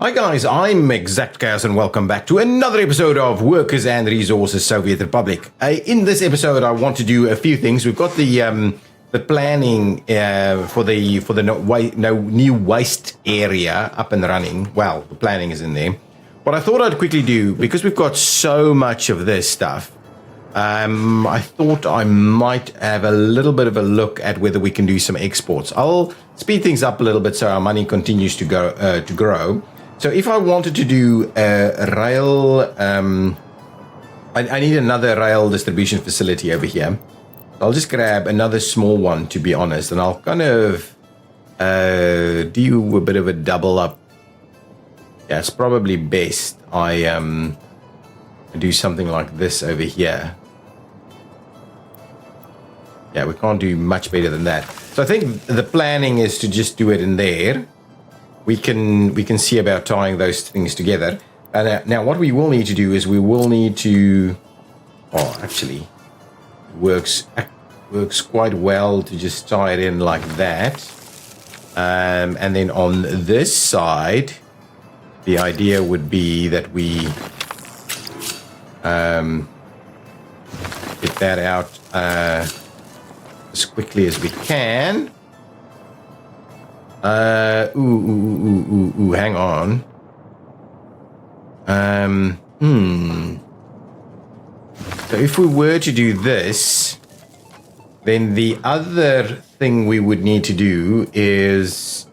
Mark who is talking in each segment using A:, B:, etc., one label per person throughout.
A: Hi guys, I'm ExactChaos and welcome back to another episode of Workers and Resources Soviet Republic. In this episode, I want to do a few things. We've got the planning for the new waste area up and running. Well, the planning is in there. What I thought I'd quickly do, because we've got so much of this stuff, I thought I might have a little bit of a look at whether we can do some exports. I'll speed things up a little bit so our money continues to grow. So if I wanted to do a rail, I need another rail distribution facility over here. I'll just grab another small one, to be honest, and I'll kind of do a bit of a double up. Yeah, it's probably best I do something like this over here. Yeah, we can't do much better than that. So I think the planning is to just do it in there. We can see about tying those things together. Now what we will need to do is we will need to... Oh, actually, it works quite well to just tie it in like that. And then on this side, the idea would be that we get that out as quickly as we can. Hang on. So if we were to do this, then the other thing we would need to do is,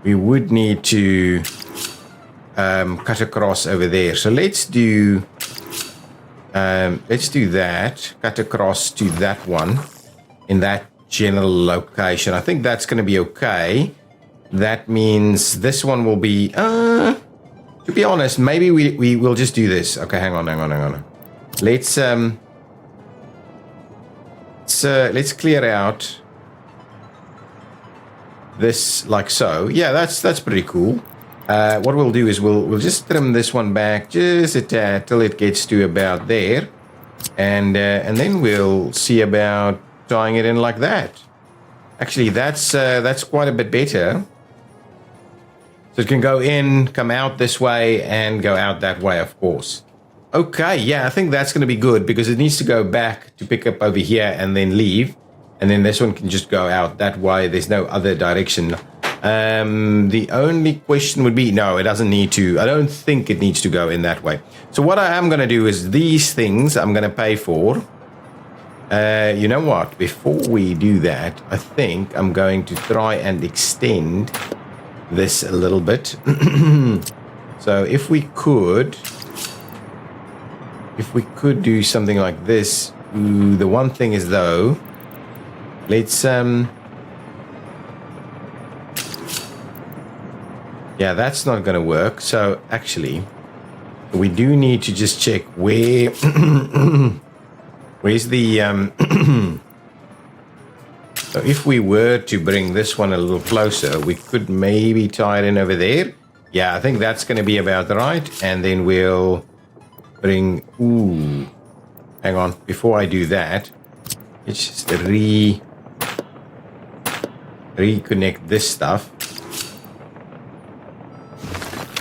A: we would need to cut across over there. So let's do that. Cut across to that one in that general location. I think that's going to be okay. That means this one will be to be honest, maybe we will just do this. Okay, hang on. Let's clear out this like so. Yeah, that's pretty cool. What we'll do is we'll just trim this one back just a tad till it gets to about there, and then we'll see about tying it in like that. Actually, that's quite a bit better. So it can go in, come out this way, and go out that way, of course. Okay, yeah, I think that's going to be good because it needs to go back to pick up over here and then leave. And then this one can just go out that way. There's no other direction. The only question would be, no, it doesn't need to. I don't think it needs to go in that way. So what I am going to do is these things I'm going to pay for. You know what? Before we do that, I think I'm going to try and extend this a little bit. So if we could do something like this. Ooh, the one thing is though, let's yeah, that's not going to work. So actually, we do need to just check where where's the so if we were to bring this one a little closer, we could maybe tie it in over there. Yeah, I think that's going to be about right. And then we'll bring... Ooh. Hang on. Before I do that, let's just reconnect this stuff.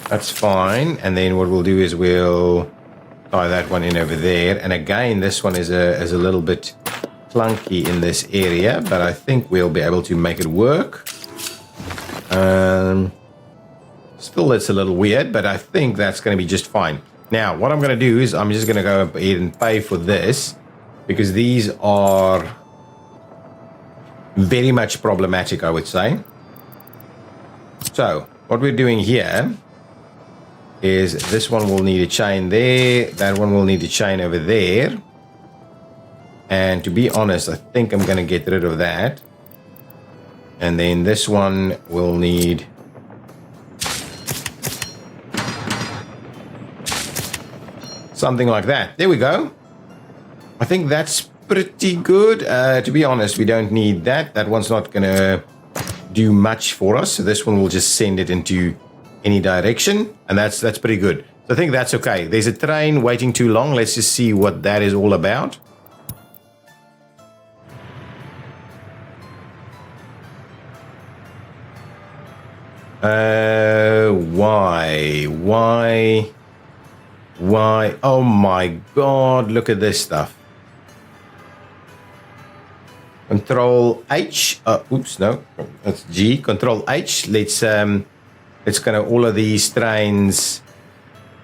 A: That's fine. And then what we'll do is we'll tie that one in over there. And again, this one is a little bit clunky in this area, but I think we'll be able to make it work. Still, it's a little weird, but I think that's going to be just fine. Now, what I'm going to do is I'm just going to go ahead and pay for this because these are very much problematic, I would say. So, what we're doing here is this one will need a chain there, that one will need a chain over there. And to be honest, I think I'm going to get rid of that. And then this one will need... something like that. There we go. I think that's pretty good. To be honest, we don't need that. That one's not going to do much for us. So this one will just send it into any direction. And that's pretty good. So I think that's okay. There's a train waiting too long. Let's just see what that is all about. Why? Oh my god, look at this stuff. Control H. Oops, no, that's G. Control H. Let's kind of all of these trains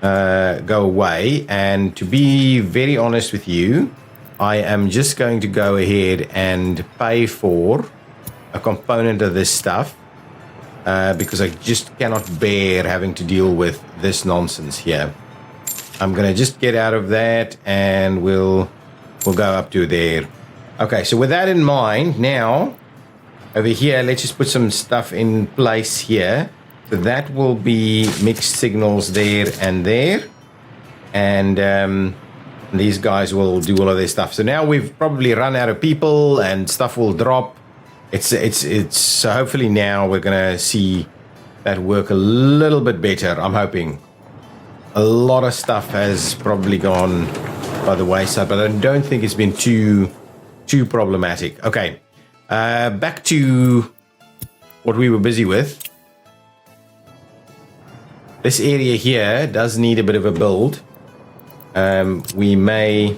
A: go away. And to be very honest with you, I am just going to go ahead and pay for a component of this stuff because I just cannot bear having to deal with this nonsense here. I'm gonna just get out of that, and we'll go up to there. Okay, so with that in mind, now over here, let's just put some stuff in place here. So that will be mixed signals there and there, and these guys will do all of their stuff. So now we've probably run out of people, and stuff will drop. It's so hopefully now we're gonna see that work a little bit better. I'm hoping. A lot of stuff has probably gone by the wayside, but I don't think it's been too problematic. Okay, back to what we were busy with. This area here does need a bit of a build. We may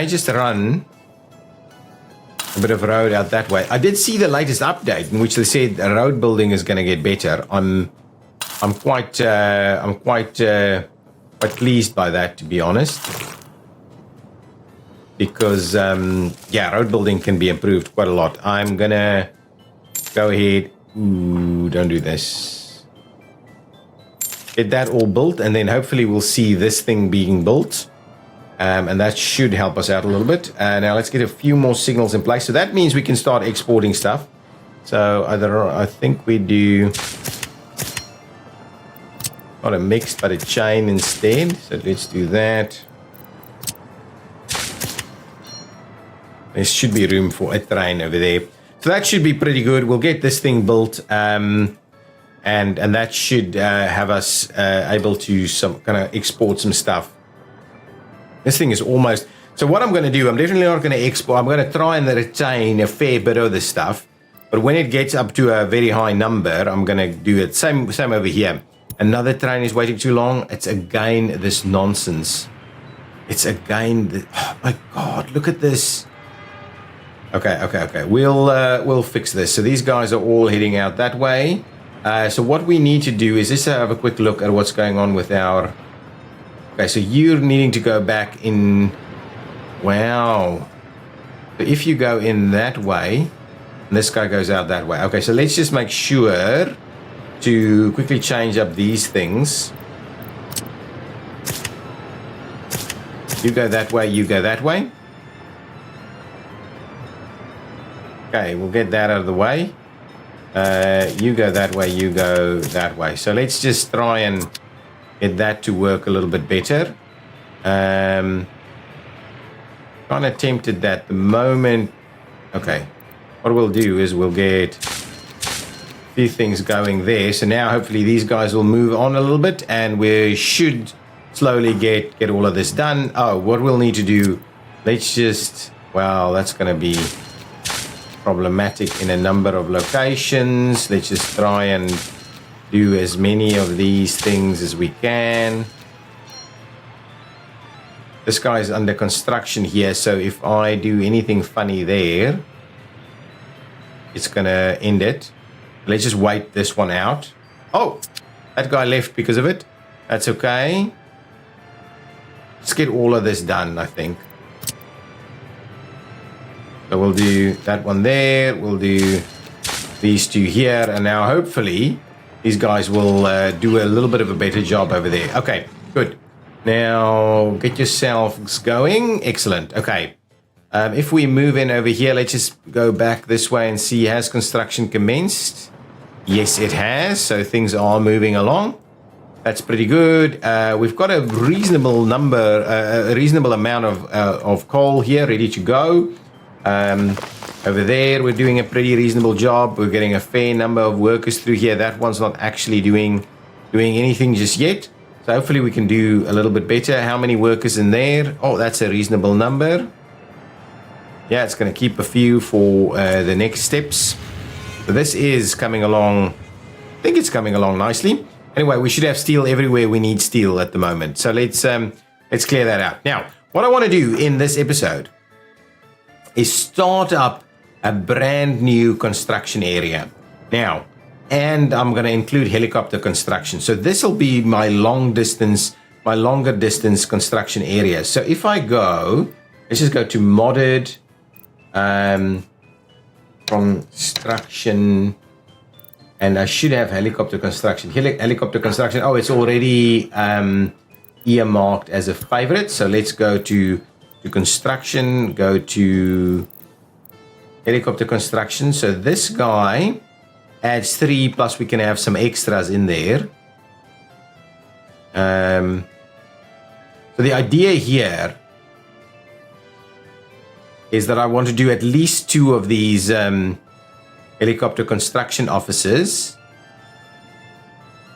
A: just run a bit of road out that way. I did see the latest update in which they said road building is going to get better. I'm quite pleased by that, to be honest, because road building can be improved quite a lot. I'm gonna go ahead. Ooh, don't do this. Get that all built, and then hopefully we'll see this thing being built, and that should help us out a little bit. Now let's get a few more signals in place. So that means we can start exporting stuff. So I think we do. Not a mix, but a chain instead. So let's do that. There should be room for a train over there. So that should be pretty good. We'll get this thing built, and that should have us able to some kind of export some stuff. This thing is almost. So what I'm going to do, I'm definitely not going to export. I'm going to try and retain a fair bit of this stuff. But when it gets up to a very high number, I'm going to do it. Same over here. Another train is waiting too long. It's again this nonsense. It's again. Oh my God! Look at this. Okay. We'll fix this. So these guys are all heading out that way. So what we need to do is just have a quick look at what's going on with our. Okay, so you're needing to go back in. Wow. So if you go in that way, and this guy goes out that way. Okay, so let's just make sure to quickly change up these things. You go that way, you go that way. Okay, we'll get that out of the way. You go that way, you go that way. So let's just try and get that to work a little bit better. Kind of tempted that the moment. Okay, what we'll do is we'll get few things going there. So now hopefully these guys will move on a little bit, and we should slowly get all of this done. Oh, what we'll need to do, let's just, well, that's going to be problematic in a number of locations. Let's just try and do as many of these things as we can. This guy is under construction here, so if I do anything funny there, it's going to end it. Let's just wait this one out. Oh, that guy left because of it. That's okay. Let's get all of this done, I think. So we'll do that one there. We'll do these two here. And now hopefully these guys will do a little bit of a better job over there. Okay, good. Now get yourselves going. Excellent. Okay. If we move in over here, let's just go back this way and see, has construction commenced? Yes, it has. So things are moving along. That's pretty good. We've got a reasonable number, a reasonable amount of coal here ready to go. Over there, we're doing a pretty reasonable job. We're getting a fair number of workers through here. That one's not actually doing anything just yet. So hopefully we can do a little bit better. How many workers in there? Oh, that's a reasonable number. Yeah, it's going to keep a few for the next steps. So this is coming along. I think it's coming along nicely. Anyway, we should have steel everywhere we need steel at the moment. So let's clear that out. Now, what I want to do in this episode is start up a brand new construction area. Now, and I'm going to include helicopter construction. So this will be my longer distance construction area. So if I go, let's just go to modded construction, and I should have helicopter construction. Helicopter construction. Oh, it's already earmarked as a favorite. So let's go to construction, go to helicopter construction. So this guy adds 3, plus we can have some extras in there. So the idea here is that I want to do at least 2 of these helicopter construction offices.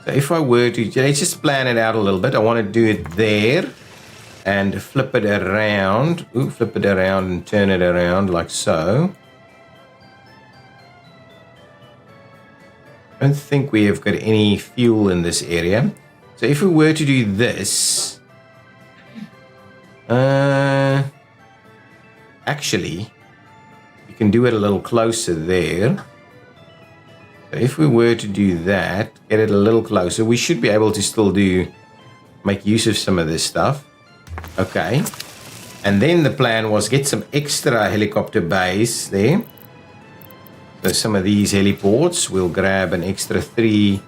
A: So if I were to, let's just plan it out a little bit. I want to do it there and flip it around. Flip it around and turn it around like so. I don't think we have got any fuel in this area. So if we were to do this, actually, you can do it a little closer there. So if we were to do that, get it a little closer, we should be able to still make use of some of this stuff. Okay. And then the plan was get some extra helicopter bays there. So some of these heliports, we'll grab an extra 3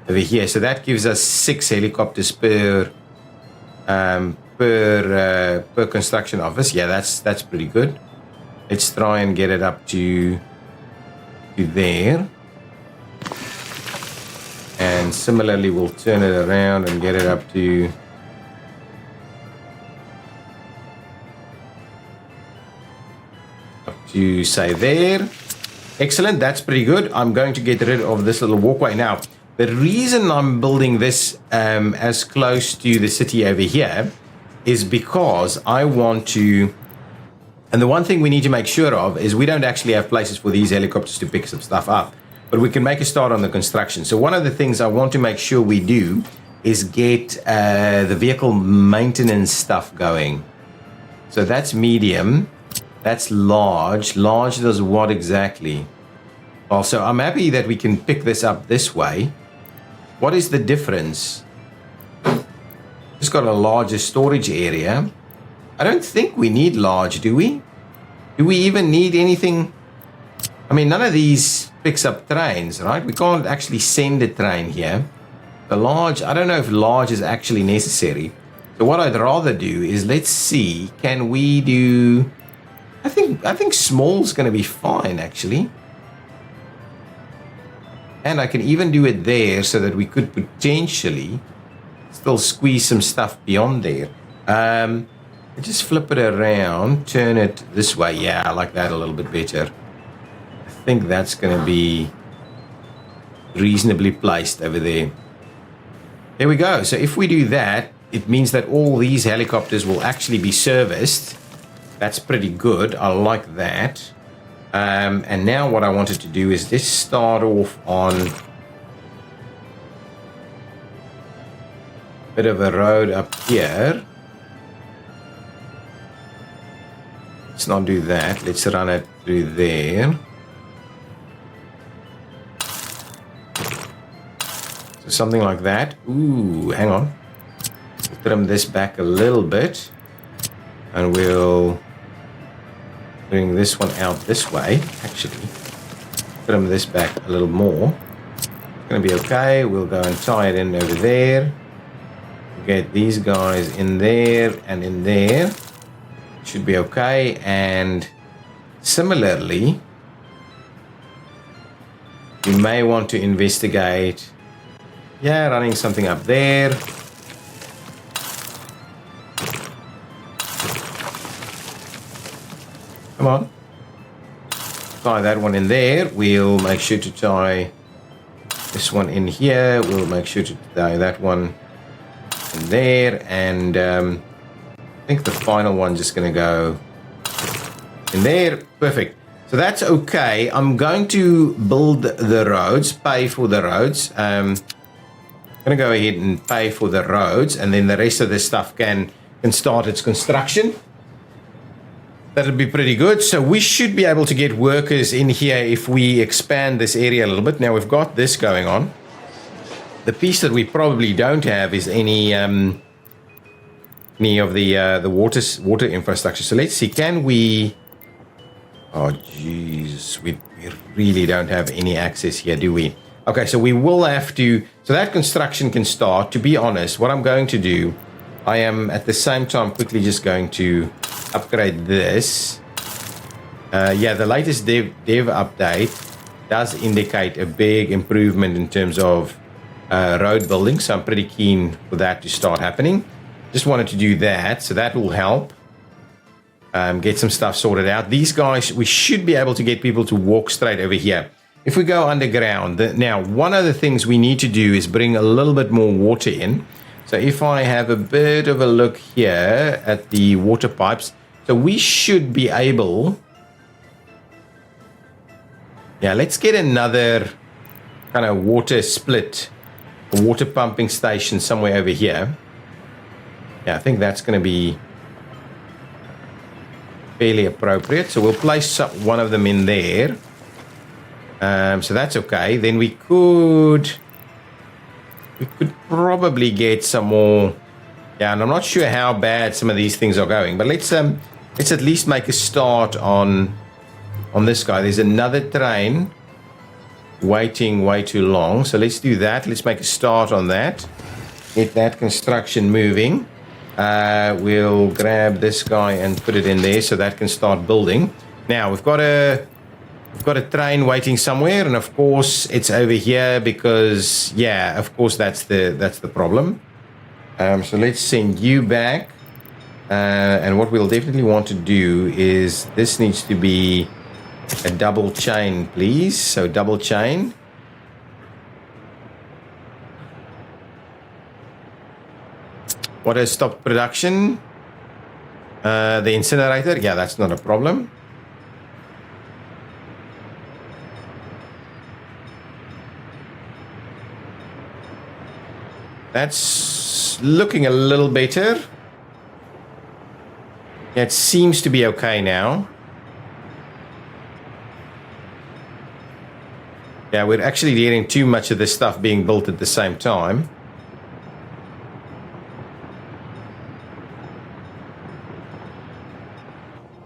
A: over here. So that gives us 6 helicopters per construction office. Yeah, that's pretty good. Let's try and get it up to there. And similarly, we'll turn it around and get it up to say there. Excellent, that's pretty good. I'm going to get rid of this little walkway. Now, the reason I'm building this as close to the city over here is because I want to, and the one thing we need to make sure of is we don't actually have places for these helicopters to pick some stuff up, but we can make a start on the construction. So one of the things I want to make sure we do is get the vehicle maintenance stuff going. So that's medium. That's large. Large does what exactly? Also, I'm happy that we can pick this up this way. What is the difference? It's got a larger storage area. I don't think we need large, do we? Do we even need anything? I mean, none of these picks up trains, right? We can't actually send a train here. The large, I don't know if large is actually necessary. So what I'd rather do is, let's see, can we do... I think small's going to be fine, actually. And I can even do it there so that we could potentially still squeeze some stuff beyond there. Just flip it around, turn it this way. Yeah, I like that a little bit better. I think that's going to be reasonably placed over there. There we go. So if we do that, it means that all these helicopters will actually be serviced. That's pretty good. I like that. And now what I wanted to do is just start off on a bit of a road up here. Let's not do that. Let's run it through there. So something like that. Ooh, hang on. Trim this back a little bit. And we'll bring this one out this way, actually. Trim this back a little more. It's going to be okay. We'll go and tie it in over there. Get these guys in there and in there. Should be okay. And similarly, you may want to investigate, yeah, running something up there. Come on. Tie that one in there. We'll make sure to tie this one in here. We'll make sure to tie that one in there. And I think the final one's just going to go in there. Perfect. So So that's okay. I'm going to build the roads, pay for the roads. I'm going to go ahead and pay for the roads, and then the rest of this stuff can start its construction. That'll be pretty good. So we should be able to get workers in here if we expand this area a little bit. Now we've got this going on. The piece that we probably don't have is any of the water infrastructure. So let's see. Can we? Oh, jeez, we really don't have any access here, do we? Okay, so we will have to. So that construction can start. To be honest, what I'm going to do, I am at the same time quickly just going to upgrade this. Yeah, the latest dev update does indicate a big improvement in terms of road building, so I'm pretty keen for that to start happening. Just wanted to do that, so that will help get some stuff sorted out. These guys, we should be able to get people to walk straight over here. If we go underground, now one of the things we need to do is bring a little bit more water in. So if I have a bit of a look here at the water pipes, so we should be able, yeah, let's get another kind of water split, a water pumping station somewhere over here. Yeah, I think that's going to be fairly appropriate. So we'll place one of them in there. So that's okay. Then we could probably get some more. Yeah, and I'm not sure how bad some of these things are going, but let's at least make a start on this guy. There's another train waiting way too long, so let's do that. Let's make a start on that. Get that construction moving. We'll grab this guy and put it in there so that can start building. Now we've got a train waiting somewhere, and of course it's over here because, yeah, of course that's the problem. So let's send you back, and what we'll definitely want to do is this needs to be a double chain, please. So double chain. What has stopped production? The incinerator. Yeah, that's not a problem. That's looking a little better. Yeah, it seems to be okay now. Yeah, we're actually getting too much of this stuff being built at the same time.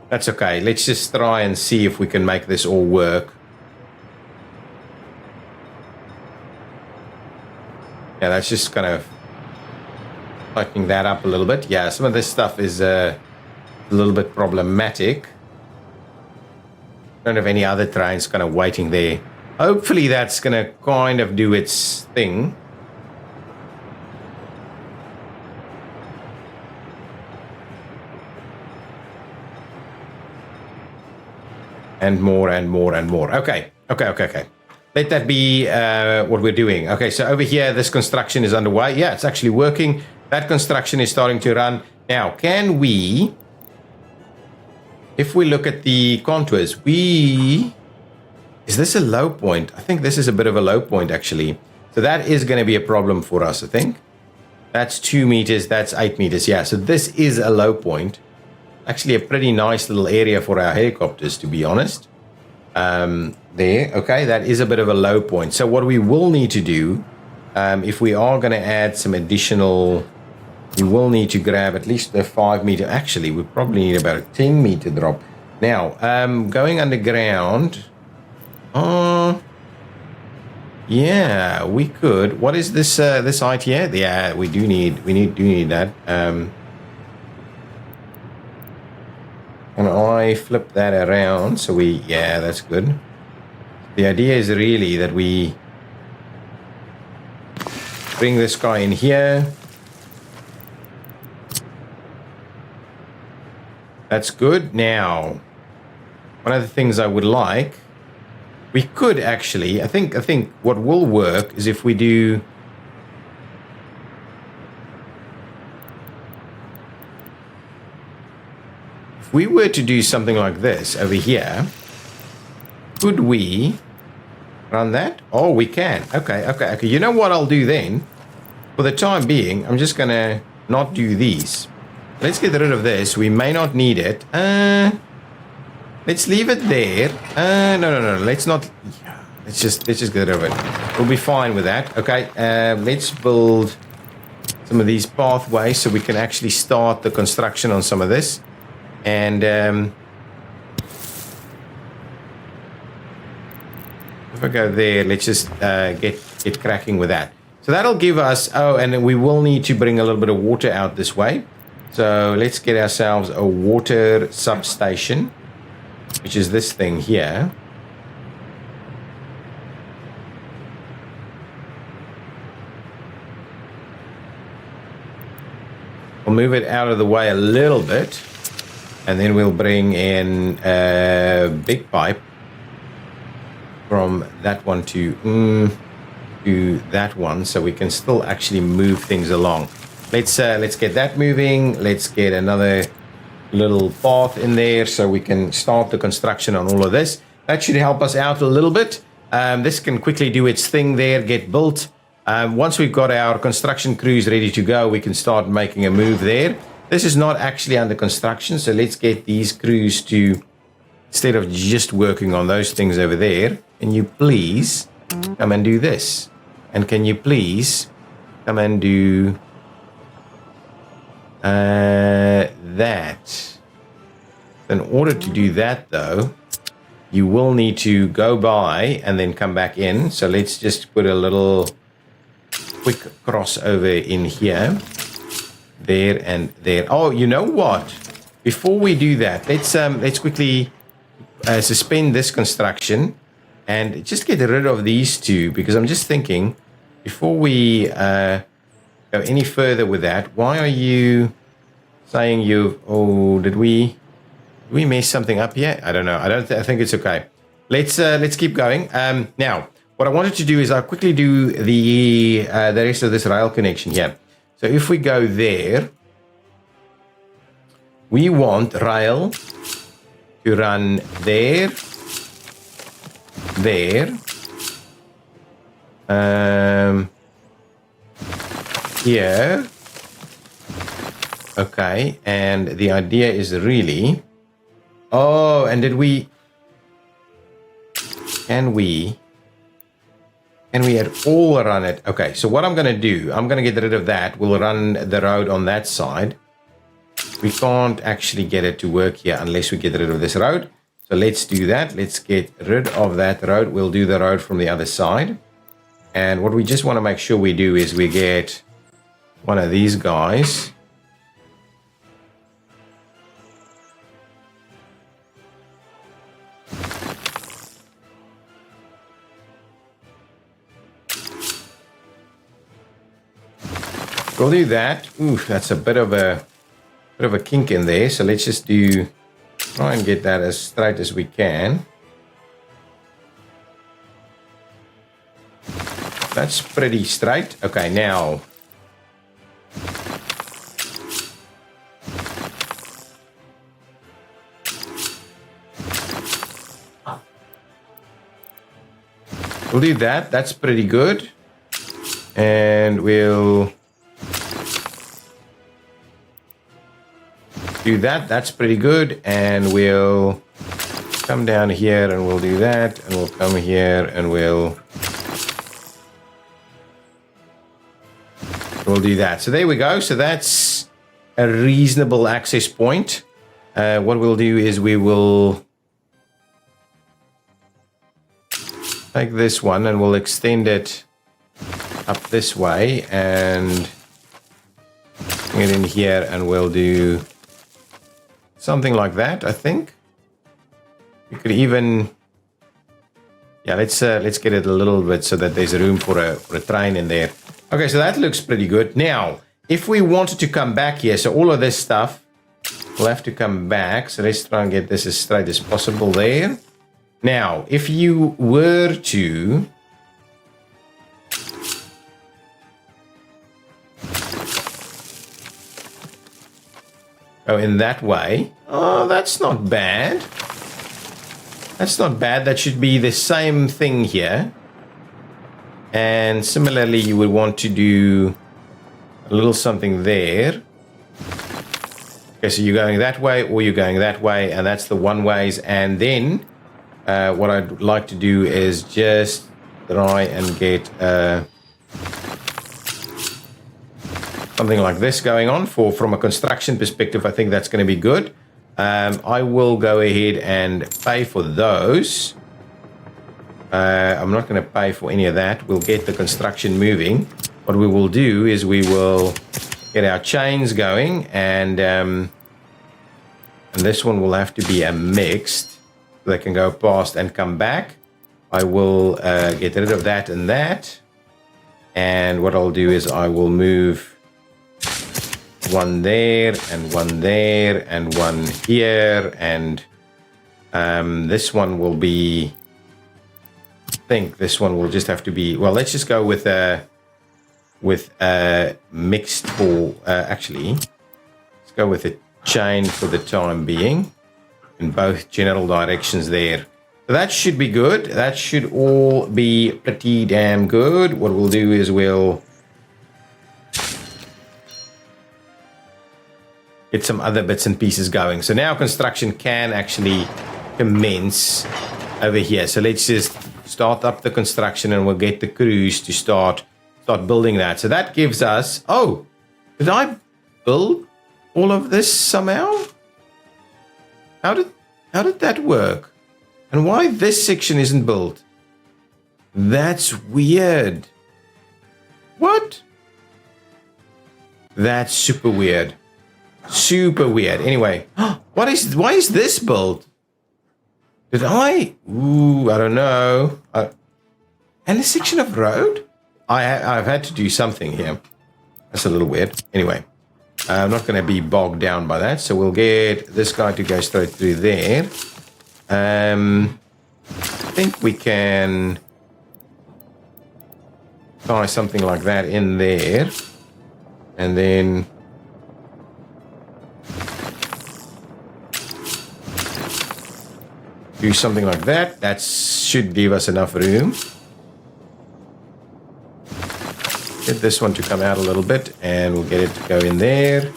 A: That's okay. Let's just try and see if we can make this all work. Yeah, that's just kind of tightening that up a little bit. Yeah, some of this stuff is a little bit problematic. Don't have any other trains kind of waiting there. Hopefully that's going to kind of do its thing. And more and more and more. Okay. Let that be what we're doing. Okay, so over here, this construction is underway. Yeah, it's actually working. That construction is starting to run. Now, can we, if we look at the contours, is this a low point? I think this is a bit of a low point, actually. So that is going to be a problem for us, I think. That's 2 meters, that's 8 meters. Yeah, so this is a low point. Actually, a pretty nice little area for our helicopters, to be honest. There, okay, that is a bit of a low point. So what we will need to do, if we are going to add some additional, we will need to grab at least a 5 meter. Actually, we probably need about a 10 meter drop. Now, going underground. Yeah, we could. What is this? This height here? Yeah, we do need that. And I flip that around, so yeah, that's good. The idea is really that we bring this guy in here. That's good. Now, one of the things I would like, we could actually, I think what will work is if we do, if we were to do something like this over here, Could we run that? Oh, we can. Okay. You know what I'll do then? For the time being, I'm just going to not do these. Let's get rid of this. We may not need it. Let's leave it there. No. Let's not. Let's just get rid of it. We'll be fine with that. Okay. Let's build some of these pathways so we can actually start the construction on some of this. And if I go there, let's just get cracking with that. So that'll give us. Oh, and we will need to bring a little bit of water out this way. So let's get ourselves a water substation, which is this thing here. We'll move it out of the way a little bit, and then we'll bring in a big pipe from that one to that one, so we can still actually move things along. Let's get that moving. Let's get another little path in there so we can start the construction on all of this. That should help us out a little bit. This can quickly do its thing there, get built. Once we've got our construction crews ready to go, we can start making a move there. This is not actually under construction, so let's get these crews to, instead of just working on those things over there, can you please come and do this? And can you please come and do that? In order to do that, though, you will need to go by and then come back in. So let's just put a little quick crossover in here, there and there. Oh, you know what? Before we do that, let's quickly suspend this construction and just get rid of these two, because I'm just thinking, before we go any further with that, why are you saying did we mess something up here? I don't know. I think it's okay. Let's keep going. Now, what I wanted to do is I'll quickly do the rest of this rail connection here. So if we go there, we want rail to run there, here. Okay, and the idea is really... Oh, and can we at all run it? Okay, so what I'm going to do, I'm going to get rid of that. We'll run the road on that side. We can't actually get it to work here unless we get rid of this road. So let's do that. Let's get rid of that road. We'll do the road from the other side. And what we just want to make sure we do is we get one of these guys. We'll do that. Ooh, that's a bit of a kink in there. So let's just try and get that as straight as we can. That's pretty straight. Okay, now. We'll do that. That's pretty good. And we'll do that. That's pretty good. And we'll come down here and we'll do that. And we'll come here and we'll do that. So there we go. So that's a reasonable access point. What we'll do is we will take this one and we'll extend it up this way and get in here, and we'll do something like that. I think we could even, yeah, let's get it a little bit so that there's room for a train in there. Okay, so that looks pretty good. Now, if we wanted to come back here, so all of this stuff will have to come back. So let's try and get this as straight as possible there. Now, if you were to go in that way, oh, that's not bad. That's not bad. That should be the same thing here. And similarly, you would want to do a little something there. Okay, so you're going that way or you're going that way, and that's the one ways. And then what I'd like to do is just try and get something like this going on from a construction perspective. I think that's going to be good. I will go ahead and pay for those. I'm not going to pay for any of that. We'll get the construction moving. What we will do is we will get our chains going, and this one will have to be a mixed, so they can go past and come back. I will get rid of that and that, and what I'll do is I will move one there and one there and one here, and this one will be, I think this one will just have to be, well, let's just go with a mixed, or actually let's go with a chain for the time being in both general directions there. So that should be good. That should all be pretty damn good. What we'll do is we'll get some other bits and pieces going. So now construction can actually commence over here. So let's just start up the construction, and we'll get the crews to start building that. So that gives us, oh, did I build all of this somehow? How did that work? And why this section isn't built? That's weird. What? That's super weird. Super weird. Anyway, why is this built? Did I? Ooh, I don't know. And a section of road? I've had to do something here. That's a little weird. Anyway, I'm not going to be bogged down by that. So we'll get this guy to go straight through there. I think we can tie something like that in there. And then do something like that. That should give us enough room. Get this one to come out a little bit, and we'll get it to go in there.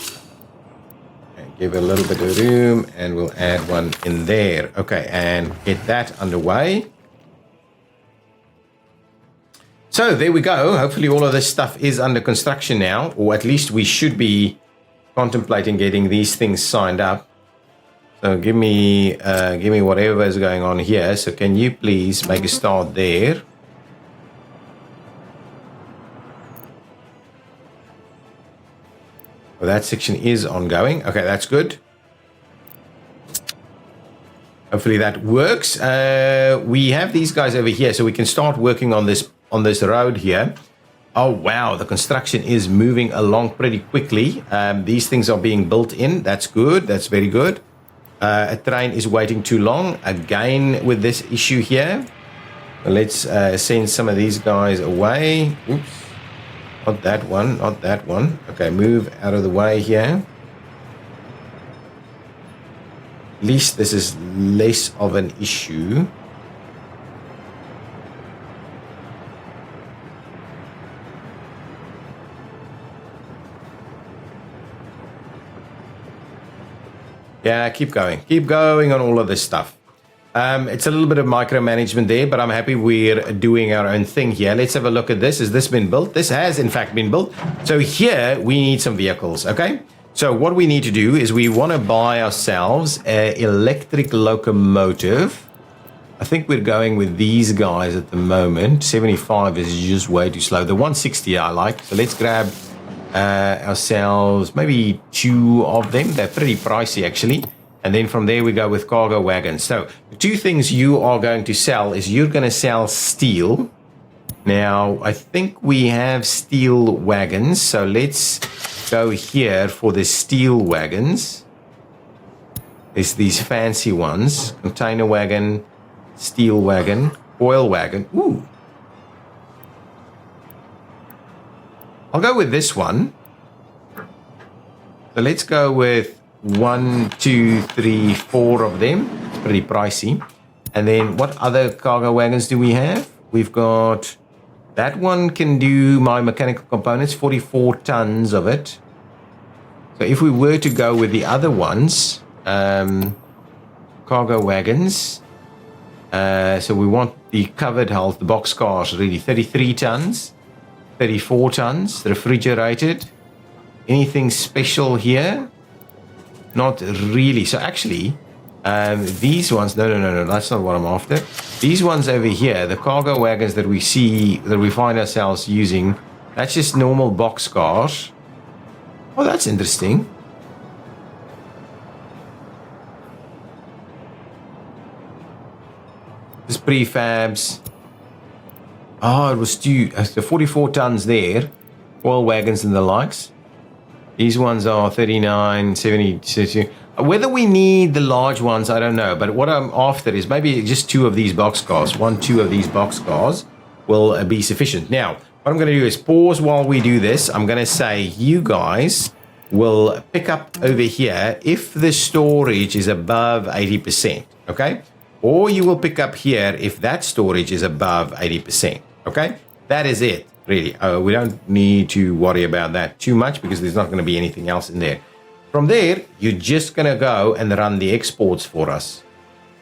A: And give it a little bit of room, and we'll add one in there. Okay, and get that underway. So there we go. Hopefully all of this stuff is under construction now, or at least we should be contemplating getting these things signed up. So give me whatever is going on here. So can you please make a start there? Well, that section is ongoing. Okay, that's good. Hopefully that works. We have these guys over here, so we can start working on this road here. Oh wow, the construction is moving along pretty quickly. These things are being built in. That's good. That's very good. A train is waiting too long again with this issue here. Let's send some of these guys away. Oops. Not that one, not that one. Okay, move out of the way here. At least this is less of an issue. Yeah, keep going on all of this stuff. It's a little bit of micromanagement there, but I'm happy we're doing our own thing here. Let's have a look at this. Has this been built? This has, in fact, been built. So here we need some vehicles, okay? So what we need to do is we want to buy ourselves an electric locomotive. I think we're going with these guys at the moment. 75 is just way too slow. The 160 I like. So let's grab ourselves maybe 2 of them. They're pretty pricey, actually. And then from there we go with cargo wagons. So the 2 things you are going to sell is you're going to sell steel. Now, I think we have steel wagons. So let's go here for the steel wagons. There's these fancy ones. Container wagon, steel wagon, oil wagon. Ooh. I'll go with this one. So let's go with 1, 2, 3, 4 of them. It's pretty pricey. And then what other cargo wagons do we have? We've got that one can do my mechanical components, 44 tons of it. So if we were to go with the other ones, cargo wagons, so we want the covered hull, the boxcars, really 33 tons, 34 tons, refrigerated. Anything special here? Not really. So actually, these ones, no, that's not what I'm after. These ones over here, the cargo wagons that we see, that we find ourselves using, that's just normal boxcars. Oh, that's interesting. This prefabs. Oh, it was the 44 tons there. Oil wagons and the likes. These ones are 39, 70, 60. Whether we need the large ones, I don't know. But what I'm after is maybe just 2 of these boxcars. 1, 2 of these boxcars will be sufficient. Now, what I'm going to do is pause while we do this. I'm going to say you guys will pick up over here if the storage is above 80%. Okay? Or you will pick up here if that storage is above 80%. Okay? That is it. Really, we don't need to worry about that too much because there's not going to be anything else in there. From there, you're just going to go and run the exports for us,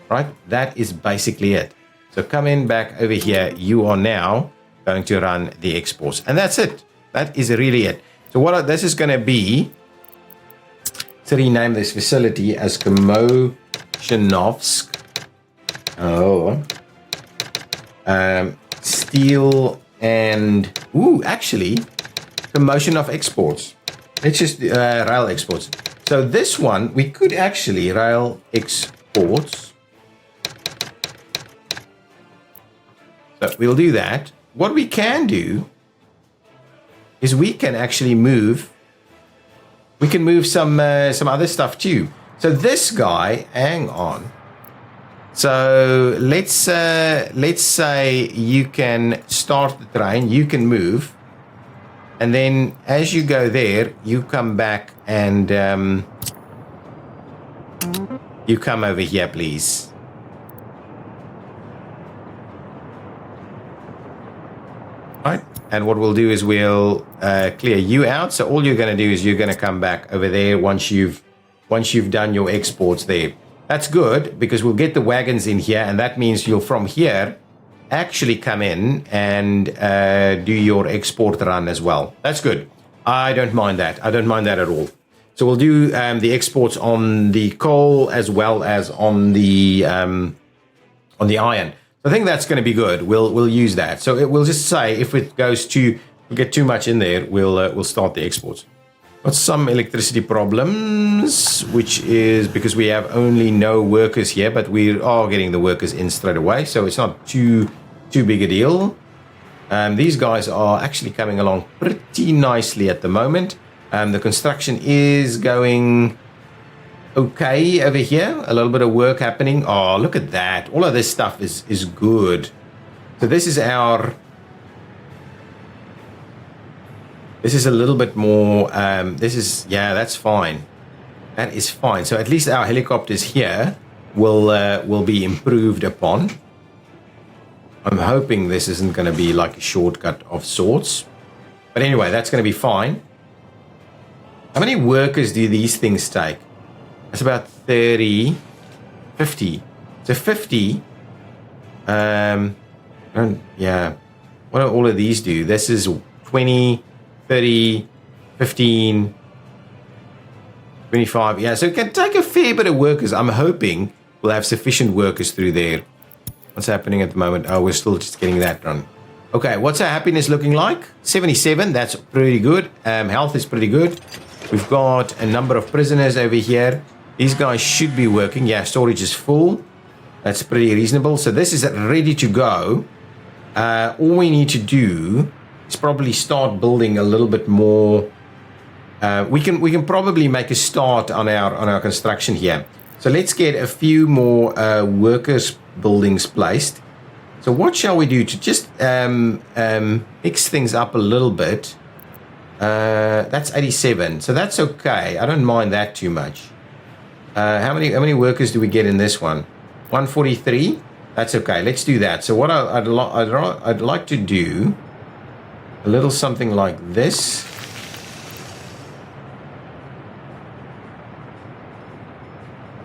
A: right? That is basically it. So come in back over here. You are now going to run the exports, and that's it. That is really it. So what this is going to be, to rename this facility as Komoshinovsk. Steel and actually promotion of exports. Let's just rail exports. So this one we could actually rail exports. So we'll do that. What we can do is we can actually move. We can move some other stuff too. So this guy, hang on. So let's say you can start the train, you can move, and then as you go there, you come back and you come over here, please. Right, and what we'll do is we'll clear you out. So all you're going to do is you're going to come back over there once you've done your exports there. That's good because we'll get the wagons in here, and that means you'll from here actually come in and do your export run as well. That's good. I don't mind that. I don't mind that at all. So we'll do the exports on the coal as well as on the iron. I think that's going to be good. We'll use that. So we'll just say if it goes we get too much in there, we'll start the exports. Got some electricity problems, which is because we have only no workers here, but we are getting the workers in straight away, so it's not too big a deal. These guys are actually coming along pretty nicely at the moment. The construction is going okay over here. A little bit of work happening. Oh, look at that. All of this stuff is good. So this is our... This is a little bit more, that's fine. That is fine. So at least our helicopters here will be improved upon. I'm hoping this isn't going to be like a shortcut of sorts. But anyway, that's going to be fine. How many workers do these things take? That's about 30, 50. So 50, yeah. What do all of these do? This is 20... 30, 15, 25. Yeah, so it can take a fair bit of workers. I'm hoping we'll have sufficient workers through there. What's happening at the moment? Oh, we're still just getting that done. Okay, what's our happiness looking like? 77, that's pretty good. Health is pretty good. We've got a number of prisoners over here. These guys should be working. Yeah, storage is full. That's pretty reasonable. So this is ready to go. All we need to do... is probably start building a little bit more. We can probably make a start on our construction here. So let's get a few more workers buildings placed. So what shall we do to just mix things up a little bit? That's 87, so that's okay. I don't mind that too much. How many workers do we get in this one? 143. That's okay. Let's do that. So what I'd like to do a little something like this.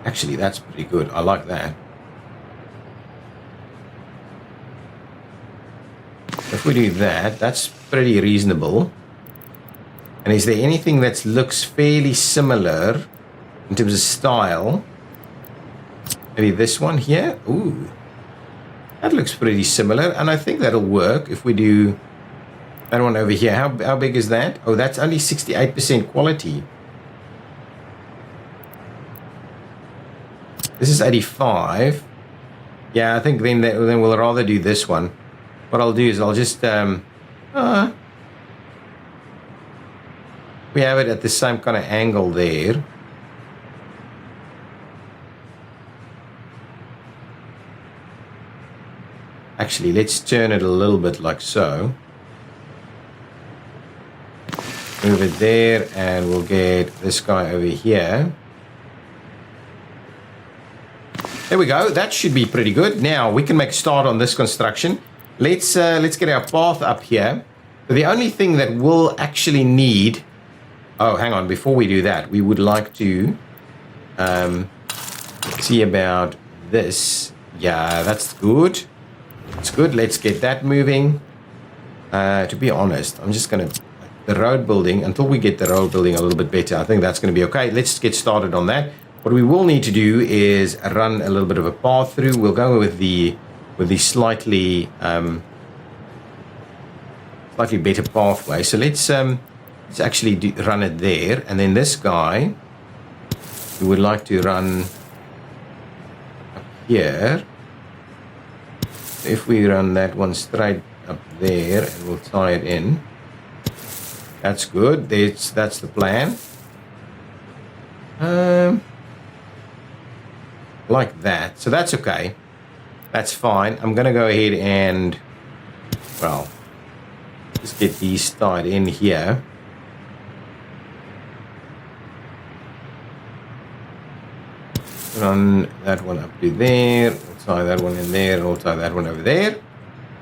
A: Actually, that's pretty good. I like that. If we do that, that's pretty reasonable. And is there anything that looks fairly similar in terms of style? Maybe this one here. Ooh, that looks pretty similar, and I think that'll work if we do that one over here. How big is that? Oh, that's only 68% quality. This is 85. Yeah, I think then we'll rather do this one. What I'll do is I'll just we have it at the same kind of angle there. Actually, let's turn it a little bit like so. Move it there, and we'll get this guy over here. There we go. That should be pretty good. Now we can make a start on this construction. Let's get our path up here. But the only thing that we'll actually need. Oh, hang on. Before we do that, we would like to see about this. Yeah, that's good. It's good. Let's get that moving. To be honest, I'm just going to the road building until we get the road building a little bit better. I think that's going to be okay. Let's get started on that. What we will need to do is run a little bit of a path through. We'll go with the slightly better pathway. So let's actually run it there, and then this guy we would like to run up here. If we run that one straight up there, and we'll tie it in. That's good. That's the plan. Like that. So that's okay. That's fine. I'm going to go ahead and, well, just get these tied in here. Run that one up to there. We'll tie that one in there, and we'll tie that one over there.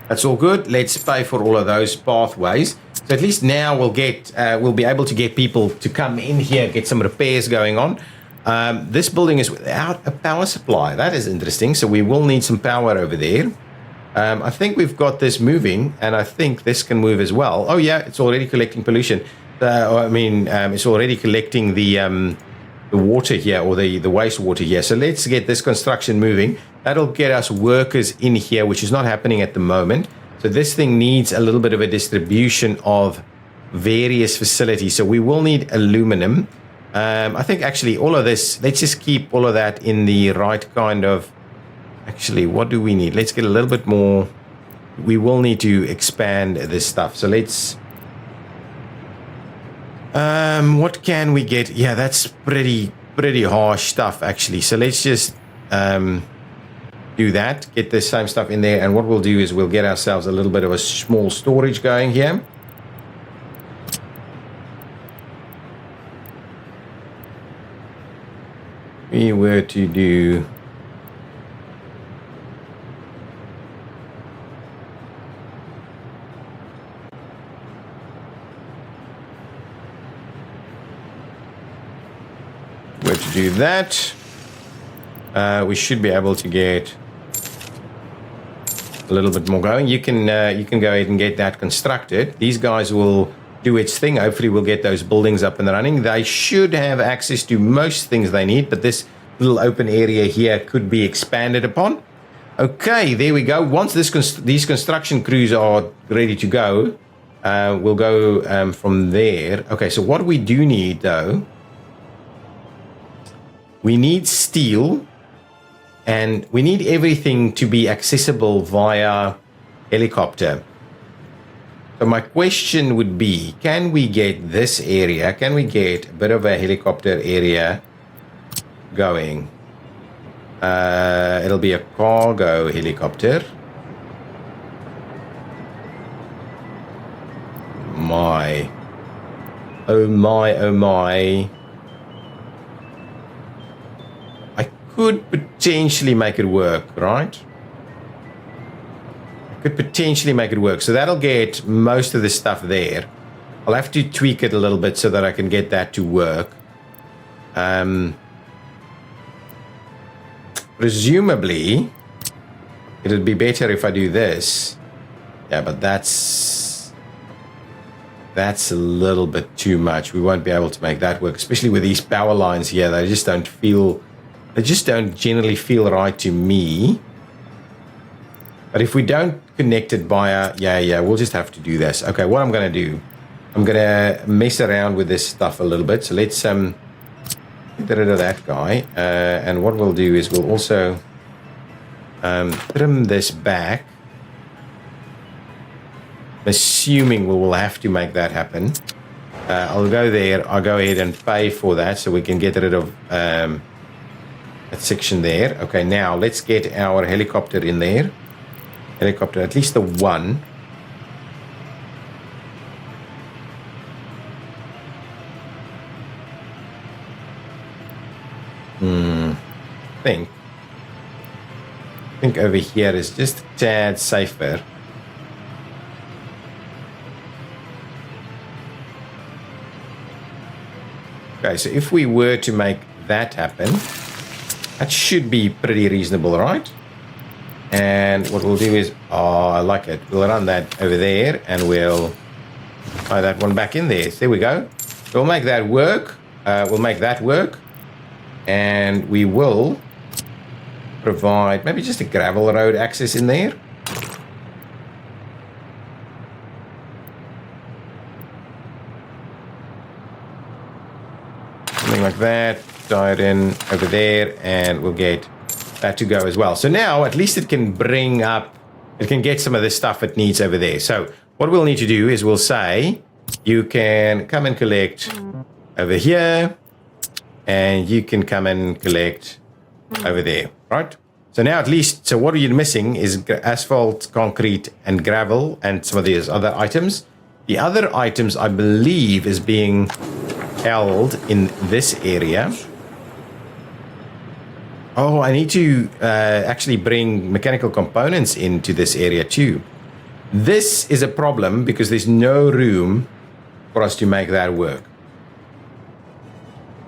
A: That's all good. Let's pay for all of those pathways. So at least now we'll be able to get people to come in here, get some repairs going on. This building is without a power supply. That is interesting. So we will need some power over there. I think we've got this moving, and I think this can move as well. Oh yeah, it's already collecting pollution. It's already collecting the water here, or the wastewater here. So let's get this construction moving. That'll get us workers in here, which is not happening at the moment. So this thing needs a little bit of a distribution of various facilities. So we will need aluminum. I think actually all of this, let's just keep all of that in the right kind of. Actually, what do we need? Let's get a little bit more. We will need to expand this stuff. So let's. What can we get? Yeah, that's pretty harsh stuff actually. So let's just do that. Get the same stuff in there, and what we'll do is we'll get ourselves a little bit of a small storage going here. We were to do. Do that, we should be able to get a little bit more going. You can go ahead and get that constructed. These guys will do its thing. Hopefully we'll get those buildings up and running. They should have access to most things they need, but this little open area here could be expanded upon. Okay, there we go. Once these construction crews are ready to go, we'll go from there. Okay, so what we do need though, we need steel, and we need everything to be accessible via helicopter. So my question would be, can we get this area, can we get a bit of a helicopter area going? It'll be a cargo helicopter. My. Oh my, oh my. Could potentially make it work, right? could potentially make it work. So that'll get most of the stuff there. I'll have to tweak it a little bit so that I can get that to work. Presumably, it'd be better if I do this. Yeah, but that's a little bit too much. We won't be able to make that work, especially with these power lines here. They just don't generally feel right to me. But if we don't connect it via, we'll just have to do this. Okay, what I'm going to do, I'm going to mess around with this stuff a little bit. So let's get rid of that guy. And what we'll do is we'll also trim this back. Assuming we will have to make that happen. I'll go there. I'll go ahead and pay for that so we can get rid of that section there. Okay, now let's get our helicopter in there. Helicopter, at least the one. I think over here is just a tad safer. Okay, so if we were to make that happen, that should be pretty reasonable, right? And what we'll do is, I like it. We'll run that over there and we'll tie that one back in there. There we go. We'll make that work. And we will provide maybe just a gravel road access in there. Something like that. Tie it in over there and we'll get that to go as well. So now at least it can get some of the stuff it needs over there. So what we'll need to do is we'll say you can come and collect over here and you can come and collect over there, right? So now at least, so what you're missing is asphalt, concrete and gravel and some of these other items. The other items I believe is being held in this area. Oh, I need to actually bring mechanical components into this area too. This is a problem because there's no room for us to make that work.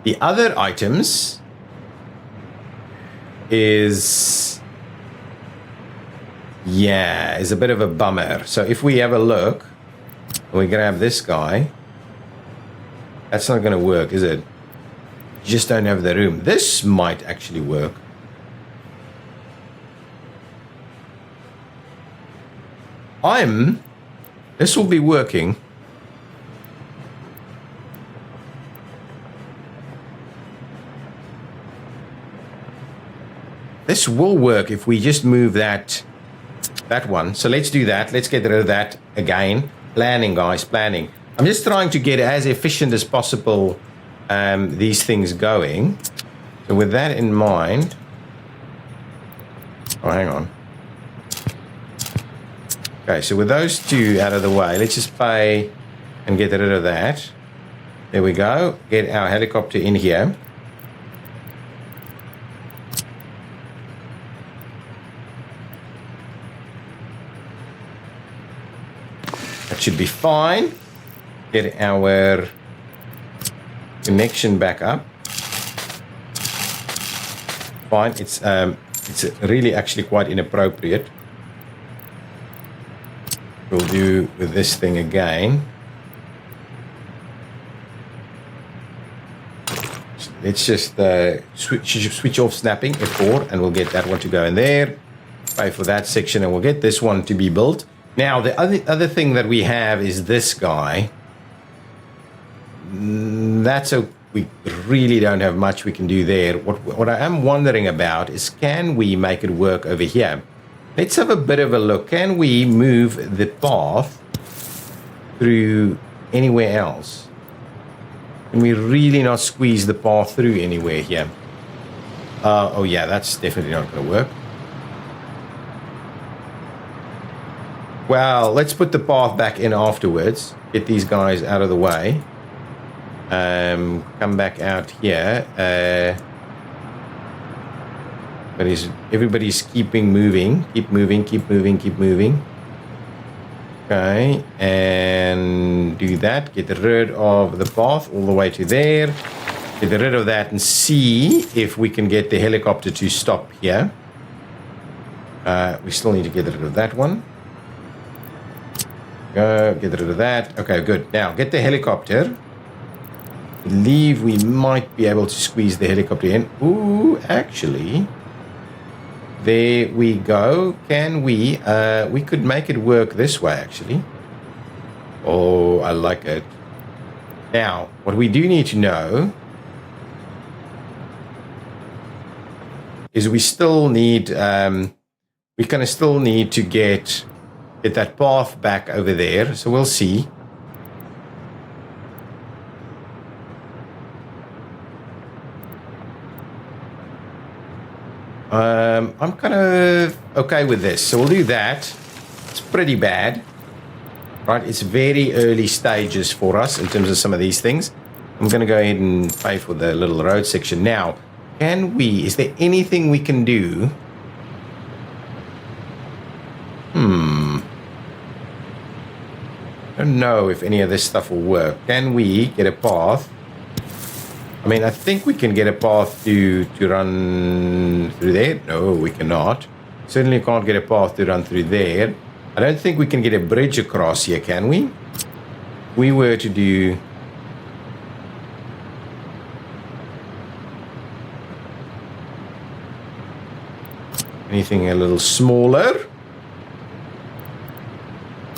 A: The other items is a bit of a bummer. So if we have a look, we grab this guy, that's not going to work, is it? You just don't have the room. This might actually work. This will be working. This will work if we just move that one. So let's do that. Let's get rid of that again. Planning, guys, planning. I'm just trying to get as efficient as possible these things going. So with that in mind, hang on. Okay, so with those two out of the way, let's just pay and get rid of that. There we go. Get our helicopter in here. That should be fine. Get our connection back up. Fine. It's really actually quite inappropriate. We'll do with this thing again. Let's just switch off snapping F4 and we'll get that one to go in there. Pay for that section and we'll get this one to be built. Now the other thing that we have is this guy. We really don't have much we can do there. What I am wondering about is, can we make it work over here? Let's have a bit of a look. Can we move the path through anywhere else? Can we really not squeeze the path through anywhere here? Oh yeah, that's definitely not going to work. Well, let's put the path back in afterwards. Get these guys out of the way. Come back out here. But everybody's keeping moving. Keep moving. Okay, and do that. Get rid of the path all the way to there. Get rid of that and see if we can get the helicopter to stop here. We still need to get rid of that one. Get rid of that. Okay, good. Now, get the helicopter. I believe we might be able to squeeze the helicopter in. Ooh, actually... There we go. Can we? We could make it work this way, actually. Oh, I like it. Now, what we do need to know is we still need, we kind of still need to get that path back over there. So we'll see. I'm kind of okay with this. So we'll do that. It's pretty bad. Right, it's very early stages for us in terms of some of these things. I'm going to go ahead and pay for the little road section. Now, is there anything we can do? I don't know if any of this stuff will work. Can we get a path? I mean, I think we can get a path to run through there. No, we cannot. Certainly can't get a path to run through there. I don't think we can get a bridge across here, can we? If we were to do... anything a little smaller.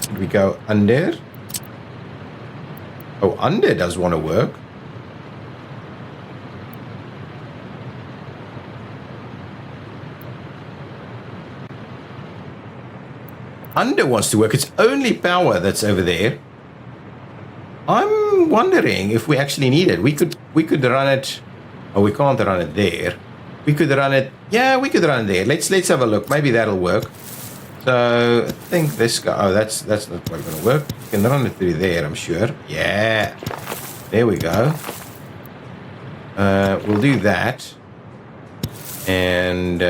A: Should we go under? Oh, under does want to work. Under wants to work. It's only power that's over there. I'm wondering if we actually need it. We could run it. Oh, we can't run it there. We could run it. Yeah, we could run it there. Let's have a look. Maybe that'll work. So I think this guy. Oh, that's not quite going to work. You can run it through there, I'm sure. Yeah. There we go. We'll do that. And.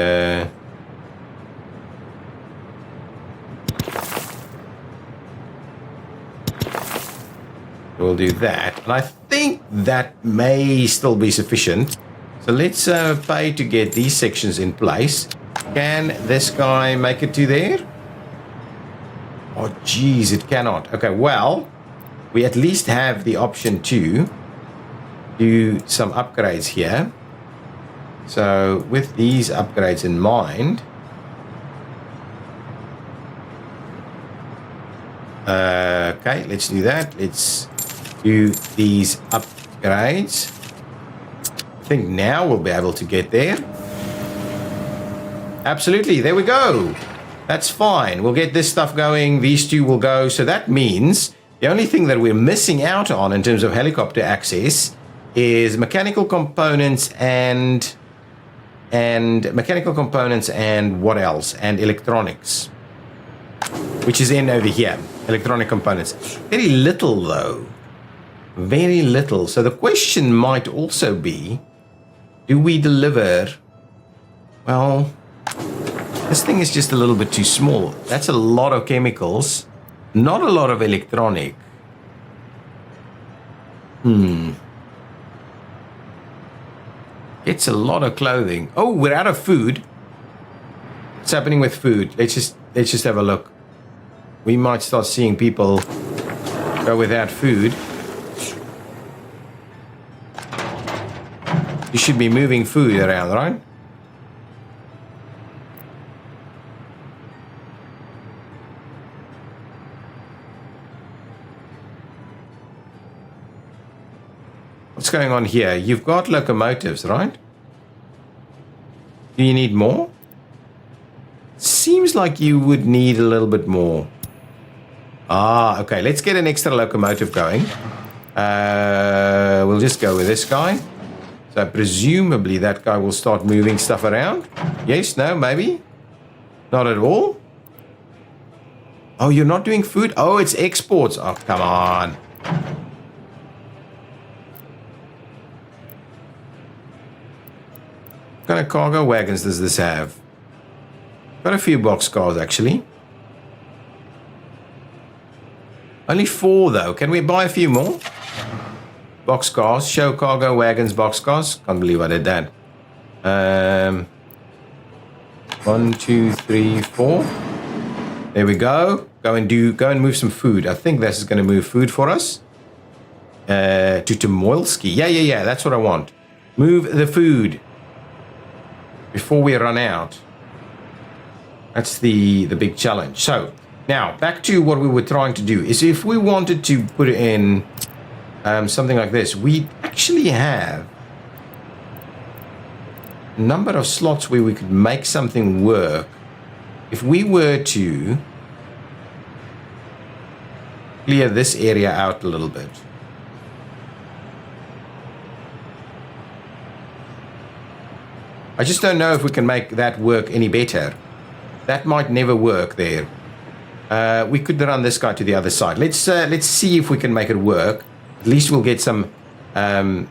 A: We'll do that. And I think that may still be sufficient. So let's pay to get these sections in place. Can this guy make it to there? Oh, geez, it cannot. Okay, well, we at least have the option to do some upgrades here. So with these upgrades in mind... okay, let's do that. Let's do these upgrades. I think now we'll be able to get there. Absolutely, there we go. That's fine. We'll get this stuff going. These two will go. So that means the only thing that we're missing out on in terms of helicopter access is mechanical components and what else? And electronics, which is in over here. Electronic components. Very little though. Very little. So the question might also be, do we deliver? Well, this thing is just a little bit too small. That's a lot of chemicals. Not a lot of electronic. It's a lot of clothing. Oh, we're out of food. What's happening with food? Let's just have a look. We might start seeing people go without food. You should be moving food around, right? What's going on here? You've got locomotives, right? Do you need more? Seems like you would need a little bit more. Ah, okay. Let's get an extra locomotive going. We'll just go with this guy. So presumably that guy will start moving stuff around. Yes, no, maybe. Not at all. Oh, you're not doing food? Oh, it's exports. Oh, come on. What kind of cargo wagons does this have? Got a few boxcars, actually. Only 4 though. Can we buy a few more? Boxcars, show cargo wagons, boxcars. Can't believe I did that. 1, 2, 3, 4. There we go. Go and move some food. I think this is going to move food for us. To Tomoilski. Yeah. That's what I want. Move the food before we run out. That's the big challenge. So now back to what we were trying to do. Is if we wanted to put in something like this, we actually have a number of slots where we could make something work. If we were to clear this area out a little bit. I just don't know if we can make that work any better. That might never work there. We could run this guy to the other side. Let's see if we can make it work. At least we'll get some from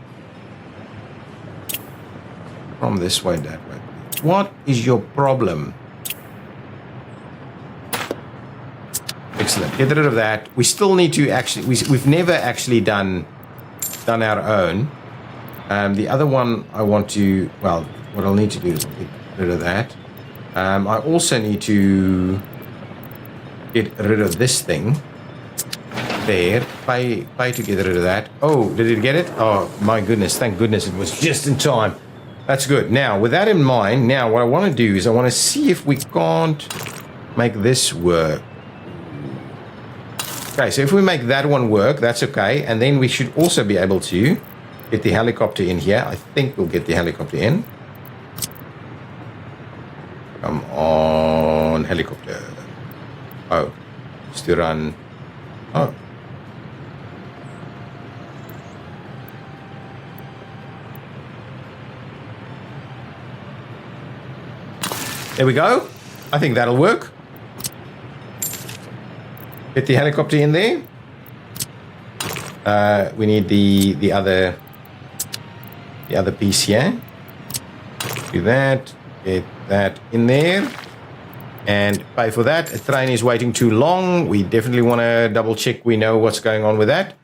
A: this way, that way. What is your problem? Excellent. Get rid of that. We still need to actually. We've never actually done our own. The other one I want to. Well, what I'll need to do is get rid of that. I also need to get rid of this thing. There. Pay to get rid of that. Oh, did it get it? Oh, my goodness. Thank goodness it was just in time. That's good. Now, with that in mind, now what I want to do is I want to see if we can't make this work. Okay, so if we make that one work, that's okay. And then we should also be able to get the helicopter in here. I think we'll get the helicopter in. Come on, helicopter. Oh, just to run. Oh. There we go. I think that'll work. Get the helicopter in there. We need the other piece here. Do that. Get that in there. And pay for that. A train is waiting too long. We definitely want to double check we know what's going on with that.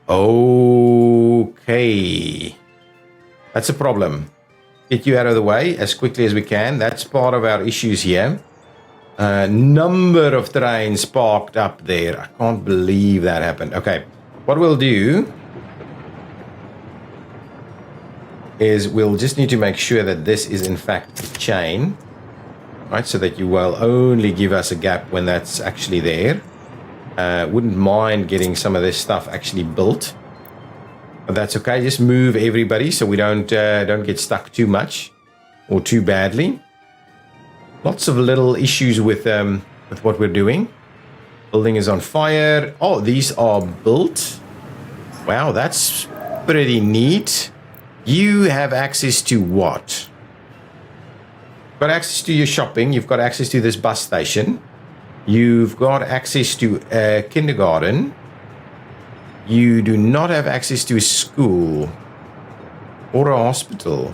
A: Okay. That's a problem. Get you out of the way as quickly as we can. That's part of our issues here. Number of trains parked up there. I can't believe that happened. Okay, what we'll do is we'll just need to make sure that this is in fact a chain, right? So that you will only give us a gap when that's actually there. Wouldn't mind getting some of this stuff actually built, but that's okay. Just move everybody so we don't get stuck too much or too badly. Lots of little issues with what we're doing. Building is on fire. Oh, these are built. Wow, that's pretty neat. You have access to what? You've got access to your shopping. You've got access to this bus station. You've got access to a kindergarten. You do not have access to a school or a hospital.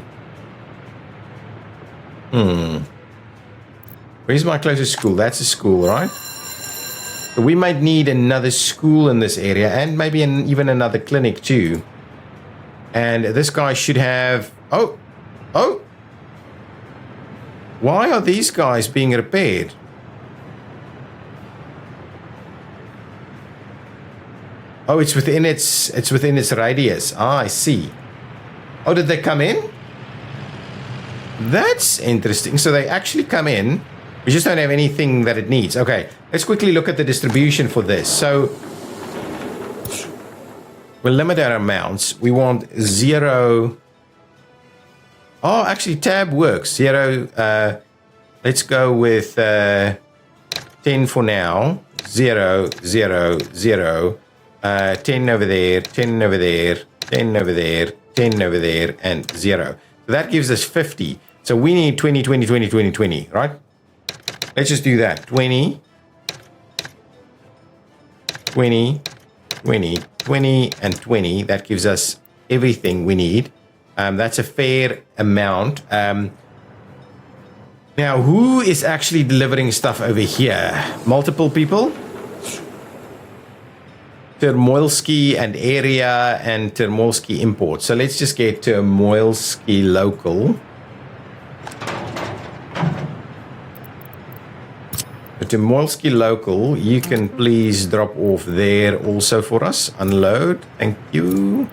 A: Where's my closest school? That's a school, right? So we might need another school in this area and maybe even another clinic too. And this guy should have... Oh! Why are these guys being repaired? Oh, it's within its radius. Ah, I see. Oh, did they come in? That's interesting. So they actually come in. We just don't have anything that it needs. Okay, let's quickly look at the distribution for this. So we'll limit our amounts. We want 0. Oh, actually, tab works. 0. Let's go with 10 for now. 0, 0, 0. 10 over there, 10 over there, 10 over there, 10 over there, and 0. So that gives us 50. So we need 20, 20, 20, 20, 20, right? Let's just do that. 20, 20, 20, 20, and 20. That gives us everything we need. That's a fair amount. Now, who is actually delivering stuff over here? Multiple people? Termoilski and area and Termoilski import. So let's just get Termoilski local. Termoilski local, you can please drop off there also for us. Unload. Thank you.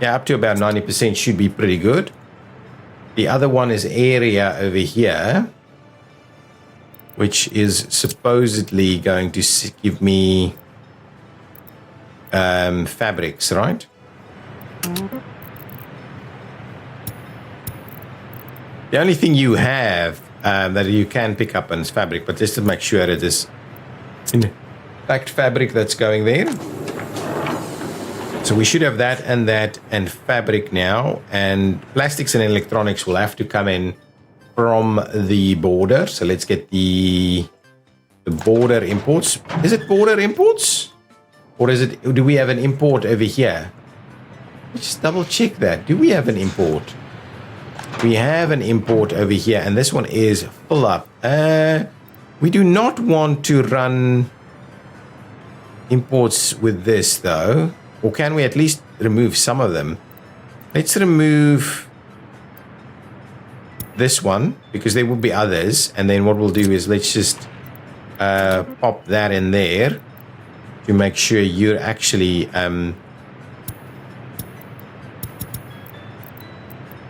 A: Yeah, up to about 90% should be pretty good. The other one is area over here, which is supposedly going to give me fabrics, right? The only thing you have that you can pick up is fabric, but just to make sure it is in fact fabric that's going there. So we should have that and fabric now, and plastics and electronics will have to come in from the border. So let's get the border imports. Is it border imports? Or is it, do we have an import over here? Let's just double check that. Do we have an import? We have an import over here, and this one is full up. We do not want to run imports with this though. Or can we at least remove some of them? Let's remove this one, because there will be others. And then what we'll do is let's just pop that in there to make sure you're actually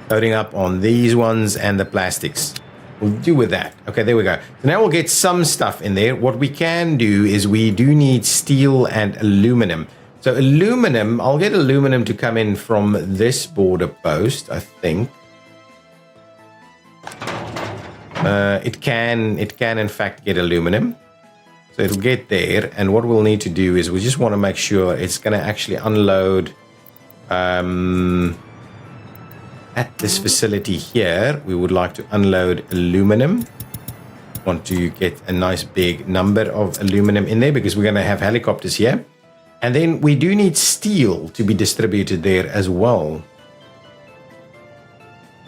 A: loading up on these ones and the plastics. We'll do with that. Okay, there we go. So now we'll get some stuff in there. What we can do is we do need steel and aluminum. So aluminum, I'll get aluminum to come in from this border post, I think. It can in fact get aluminum. So it'll get there, and what we'll need to do is we just want to make sure it's going to actually unload at this facility here. We would like to unload aluminum. Want to get a nice big number of aluminum in there because we're going to have helicopters here. And then we do need steel to be distributed there as well.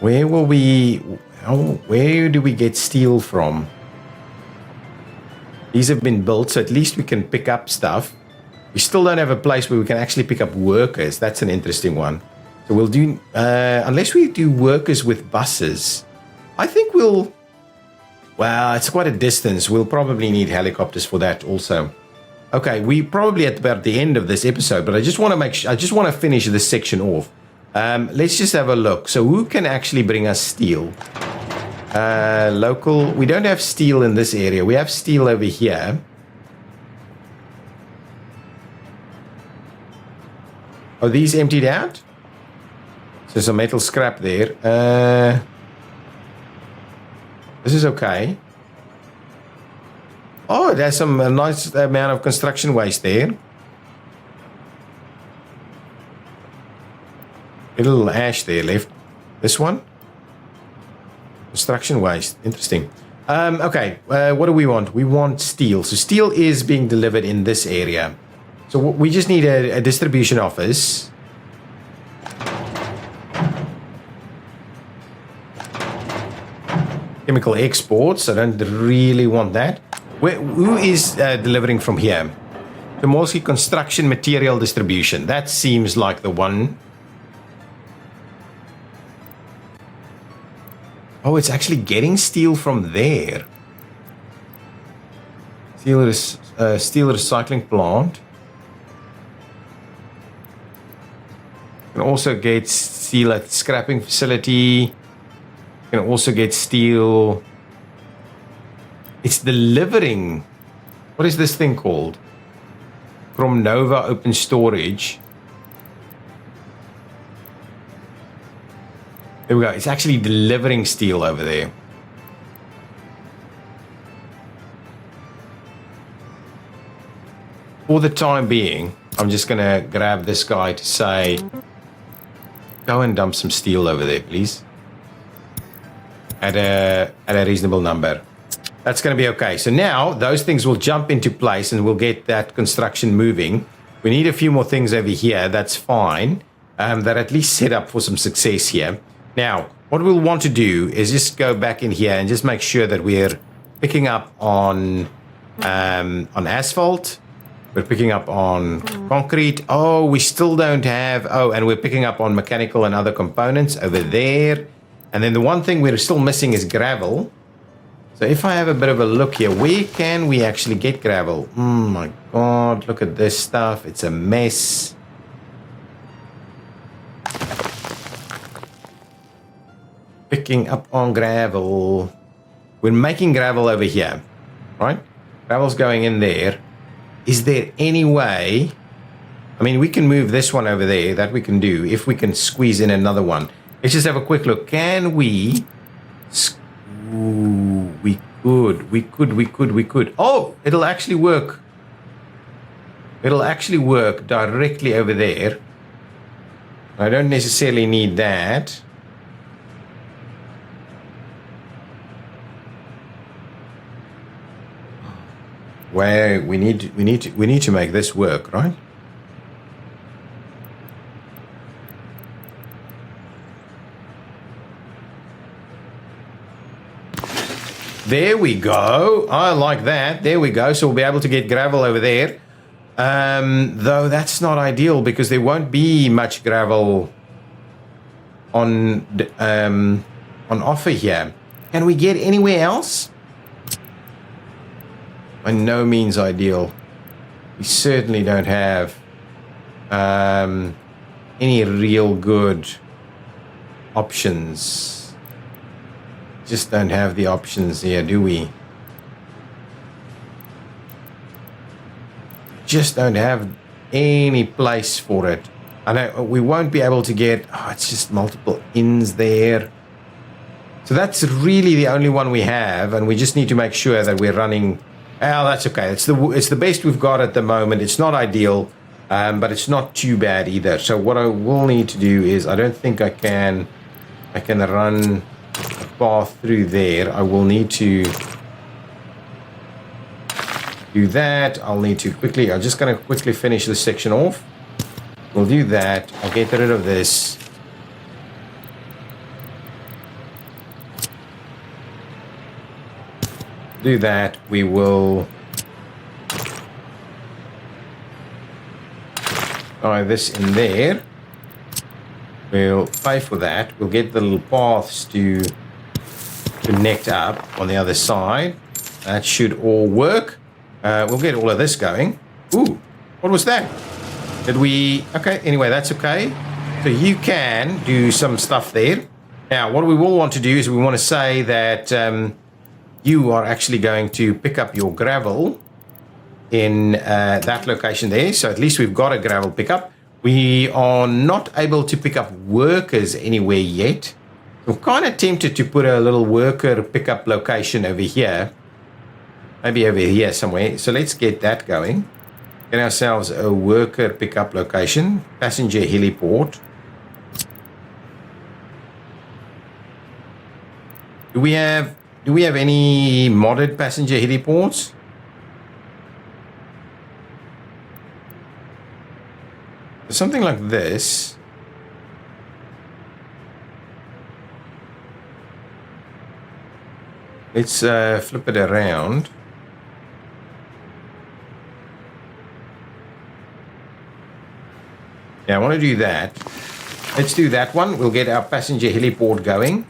A: Where will we... where do we get steel from? These have been built, so at least we can pick up stuff. We still don't have a place where we can actually pick up workers. That's an interesting one. So we'll do... unless we do workers with buses, I think we'll... Well, it's quite a distance. We'll probably need helicopters for that also. Okay, we probably at about the end of this episode, but I just want to make sure, I just want to finish this section off. Let's just have a look. So who can actually bring us steel? Local. We don't have steel in this area. We have steel over here. Are these emptied out? So some metal scrap there. This is okay. Oh, there's some nice amount of construction waste there. A little ash there left. This one? Construction waste. Interesting. Okay, what do we want? We want steel. So steel is being delivered in this area. So we just need a distribution office. Chemical exports. I don't really want that. Who is delivering from here? The mostly construction material distribution. That seems like the one. Oh, it's actually getting steel from there. Steel recycling plant. You can also get steel at scrapping facility. You can also get steel. It's delivering. What is this thing called? From Nova Open Storage. There we go. It's actually delivering steel over there. For the time being, I'm just going to grab this guy to say, go and dump some steel over there, please. At a reasonable number. That's going to be okay. So now those things will jump into place and we'll get that construction moving. We need a few more things over here. That's fine. That at least set up for some success here. Now, what we'll want to do is just go back in here and just make sure that we're picking up on asphalt We're picking up on concrete. Oh, we still don't have... Oh, and we're picking up on mechanical and other components over there. And then the one thing we're still missing is gravel. So if I have a bit of a look here, where can we actually get gravel? Oh my god, look at this stuff. It's a mess. Picking up on gravel. We're making gravel over here, right? Gravel's going in there. Is there any way... I mean, we can move this one over there. That we can do if we can squeeze in another one. Let's just have a quick look. Can we... Ooh, we could. Oh, it'll actually work. It'll actually work directly over there. I don't necessarily need that. Where we need to make this work, right? There we go. I like that. There we go. So we'll be able to get gravel over there. Though that's not ideal because there won't be much gravel on offer here. Can we get anywhere else? By no means ideal. We certainly don't have any real good options. Just don't have the options here, do we? Just don't have any place for it. I know we won't be able to get... Oh, it's just multiple inns there. So that's really the only one we have, and we just need to make sure that we're running... Oh, that's okay. It's the best we've got at the moment. It's not ideal, but it's not too bad either. So what I will need to do is... I don't think I can run... path through there. I will need to do that. I'll need to quickly... I'm just going to quickly finish this section off. We'll do that. I'll get rid of this. Do that. We will tie this in there. We'll pay for that. We'll get the little paths to connect up on the other side. That should all work. We'll get all of this going. Ooh, what was that? Did we... Okay, anyway, that's okay. So you can do some stuff there. Now, what we will want to do is we want to say that you are actually going to pick up your gravel in that location there. So at least we've got a gravel pickup. We are not able to pick up workers anywhere yet. I'm kind of tempted to put a little worker pickup location over here. Maybe over here somewhere. So let's get that going. Get ourselves a worker pickup location. Passenger heliport. Do we have any modded passenger heliports? Something like this. Let's flip it around. Yeah, I want to do that. Let's do that one. We'll get our passenger heliport going.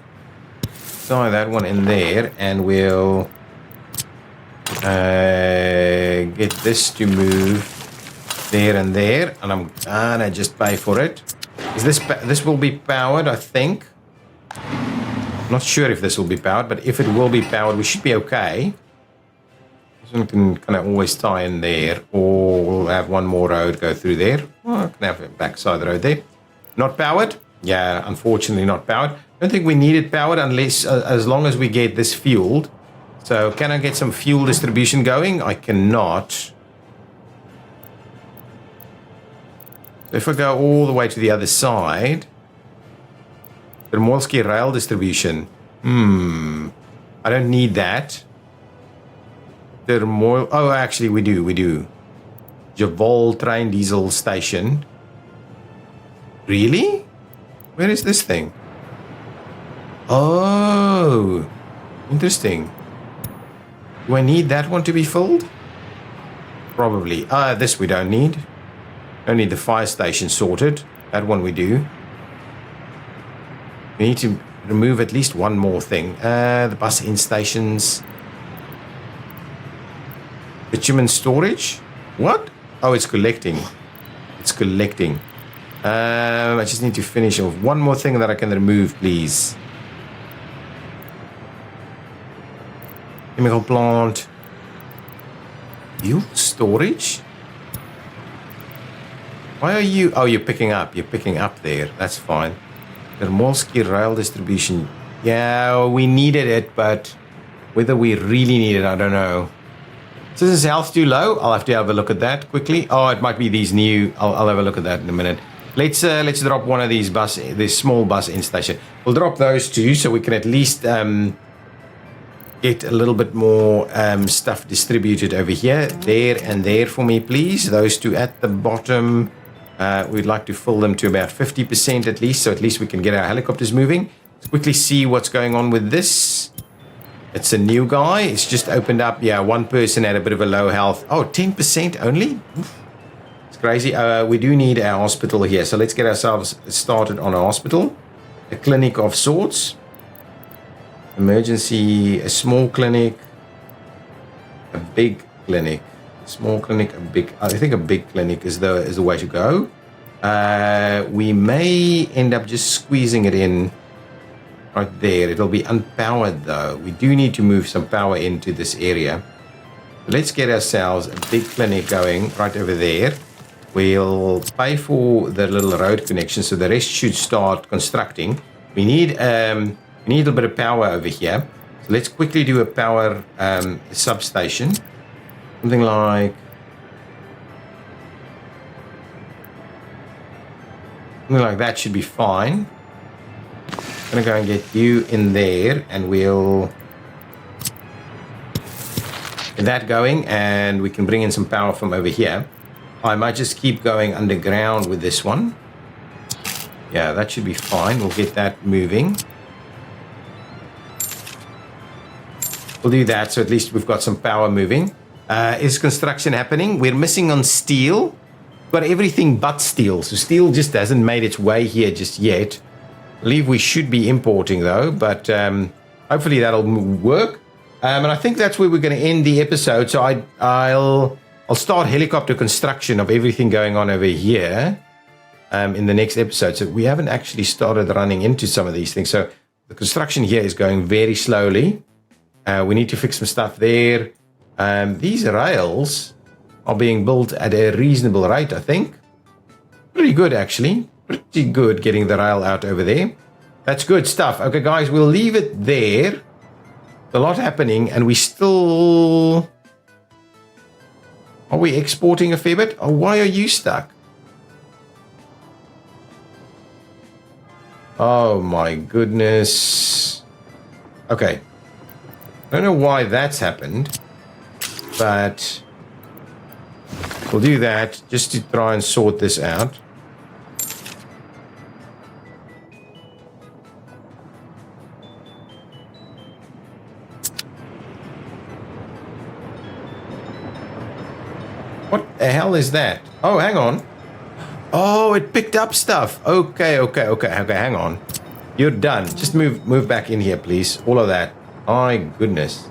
A: Tie that one in there, and we'll get this to move there and there, and I'm gonna just pay for it. Is this will be powered, I think. Not sure if this will be powered, but if it will be powered, we should be okay. This one can kind of always tie in there, or we'll have one more road go through there. Oh, I can have a backside road there. Not powered? Yeah, unfortunately not powered. I don't think we need it powered unless, as long as we get this fueled. So can I get some fuel distribution going? I cannot. If I go all the way to the other side, Thermolsky rail distribution. I don't need that. Oh, actually, we do. Javol train diesel station. Really? Where is this thing? Oh, interesting. Do I need that one to be filled? Probably. This we don't need. Don't need the fire station sorted. That one we do. We need to remove at least one more thing. The bus in stations. Bitumen storage? What? Oh, it's collecting. It's collecting. I just need to finish off one more thing that I can remove, please. Chemical plant. Fuel storage? Why are you... Oh, you're picking up. You're picking up there. That's fine. Thermalski rail distribution. Yeah, we needed it, but whether we really need it, I don't know. So is health too low? I'll have to have a look at that quickly. Oh, it might be these new... I'll have a look at that in a minute. Let's drop one of these this small bus in station. We'll drop those two so we can at least get a little bit more stuff distributed over here. There and there for me, please. Those two at the bottom. We'd like to fill them to about 50% at least, so at least we can get our helicopters moving. Let's quickly see what's going on with this. It's a new guy. It's just opened up. Yeah, one person had a bit of a low health. Oh, 10% only? Oof. It's crazy. We do need our hospital here, so let's get ourselves started on a hospital. A clinic of sorts. Emergency, a small clinic, a big clinic. Small clinic, a big... I think a big clinic is the way to go. We may end up just squeezing it in right there. It'll be unpowered though. We do need to move some power into this area. Let's get ourselves a big clinic going right over there. We'll pay for the little road connection, so the rest should start constructing. We need a little bit of power over here. So let's quickly do a power substation. Something like that should be fine. I'm going to go and get you in there, and we'll get that going, and we can bring in some power from over here. I might just keep going underground with this one. Yeah, that should be fine. We'll get that moving. We'll do that, so at least we've got some power moving. Is construction happening? We're missing on steel. We've got everything but steel. So steel just hasn't made its way here just yet. I believe we should be importing though, but hopefully that'll work. And I think that's where we're going to end the episode. So I'll start helicopter construction of everything going on over here in the next episode. So we haven't actually started running into some of these things. So the construction here is going very slowly. We need to fix some stuff there. These rails are being built at a reasonable rate, I think. Pretty good, actually. Pretty good getting the rail out over there. That's good stuff. Okay, guys, we'll leave it there. A lot happening, and we still... Are we exporting a fair bit? Oh, why are you stuck? Oh, my goodness. Okay. I don't know why that's happened, but we'll do that just to try and sort this out. What the hell is that? Oh, hang on. Oh, it picked up stuff. Okay, hang on. You're done. Just move back in here, please. All of that. My goodness.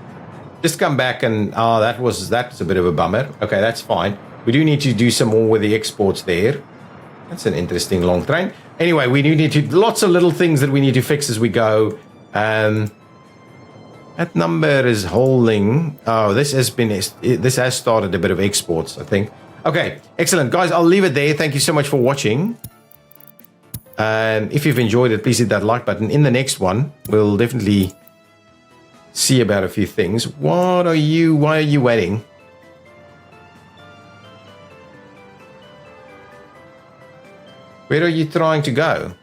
A: Just come back and... Oh, that's a bit of a bummer. Okay, that's fine. We do need to do some more with the exports there. That's an interesting long train. Anyway, we do need to... Lots of little things that we need to fix as we go. That number is holding... Oh, this has started a bit of exports, I think. Okay, excellent. Guys, I'll leave it there. Thank you so much for watching. If you've enjoyed it, please hit that like button. In the next one, we'll definitely... see about a few things. Why are you waiting? Where are you trying to go?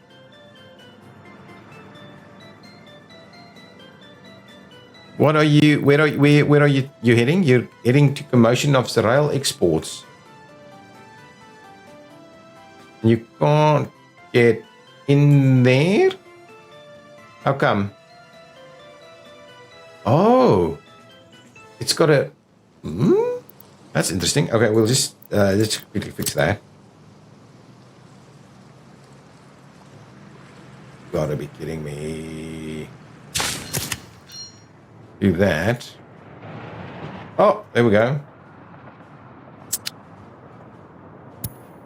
A: Where are you heading? You're heading to commotion of the rail exports. You can't get in there? How come? Oh, it's got a... That's interesting. Okay, we'll just let's quickly fix that. Gotta be kidding me. Do that. Oh, there we go.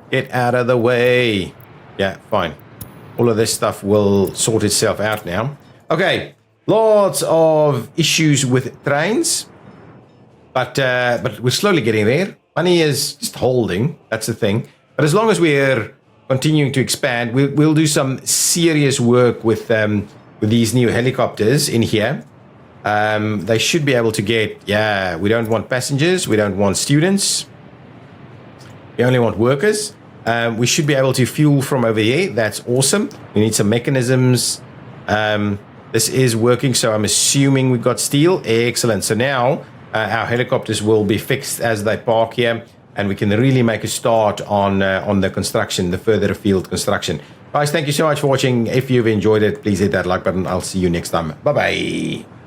A: Get out of the way. Yeah, fine. All of this stuff will sort itself out now. Okay, lots of issues with trains. But we're slowly getting there. Money is just holding. That's the thing. But as long as we're continuing to expand, we'll do some serious work with these new helicopters in here. They should be able to get, yeah, we don't want passengers. We don't want students. We only want workers. We should be able to fuel from over here. That's awesome. We need some mechanisms. This is working, so I'm assuming we've got steel. Excellent. So now our helicopters will be fixed as they park here, and we can really make a start on the construction, the further afield construction. Guys, thank you so much for watching. If you've enjoyed it, please hit that like button. I'll see you next time. Bye-bye.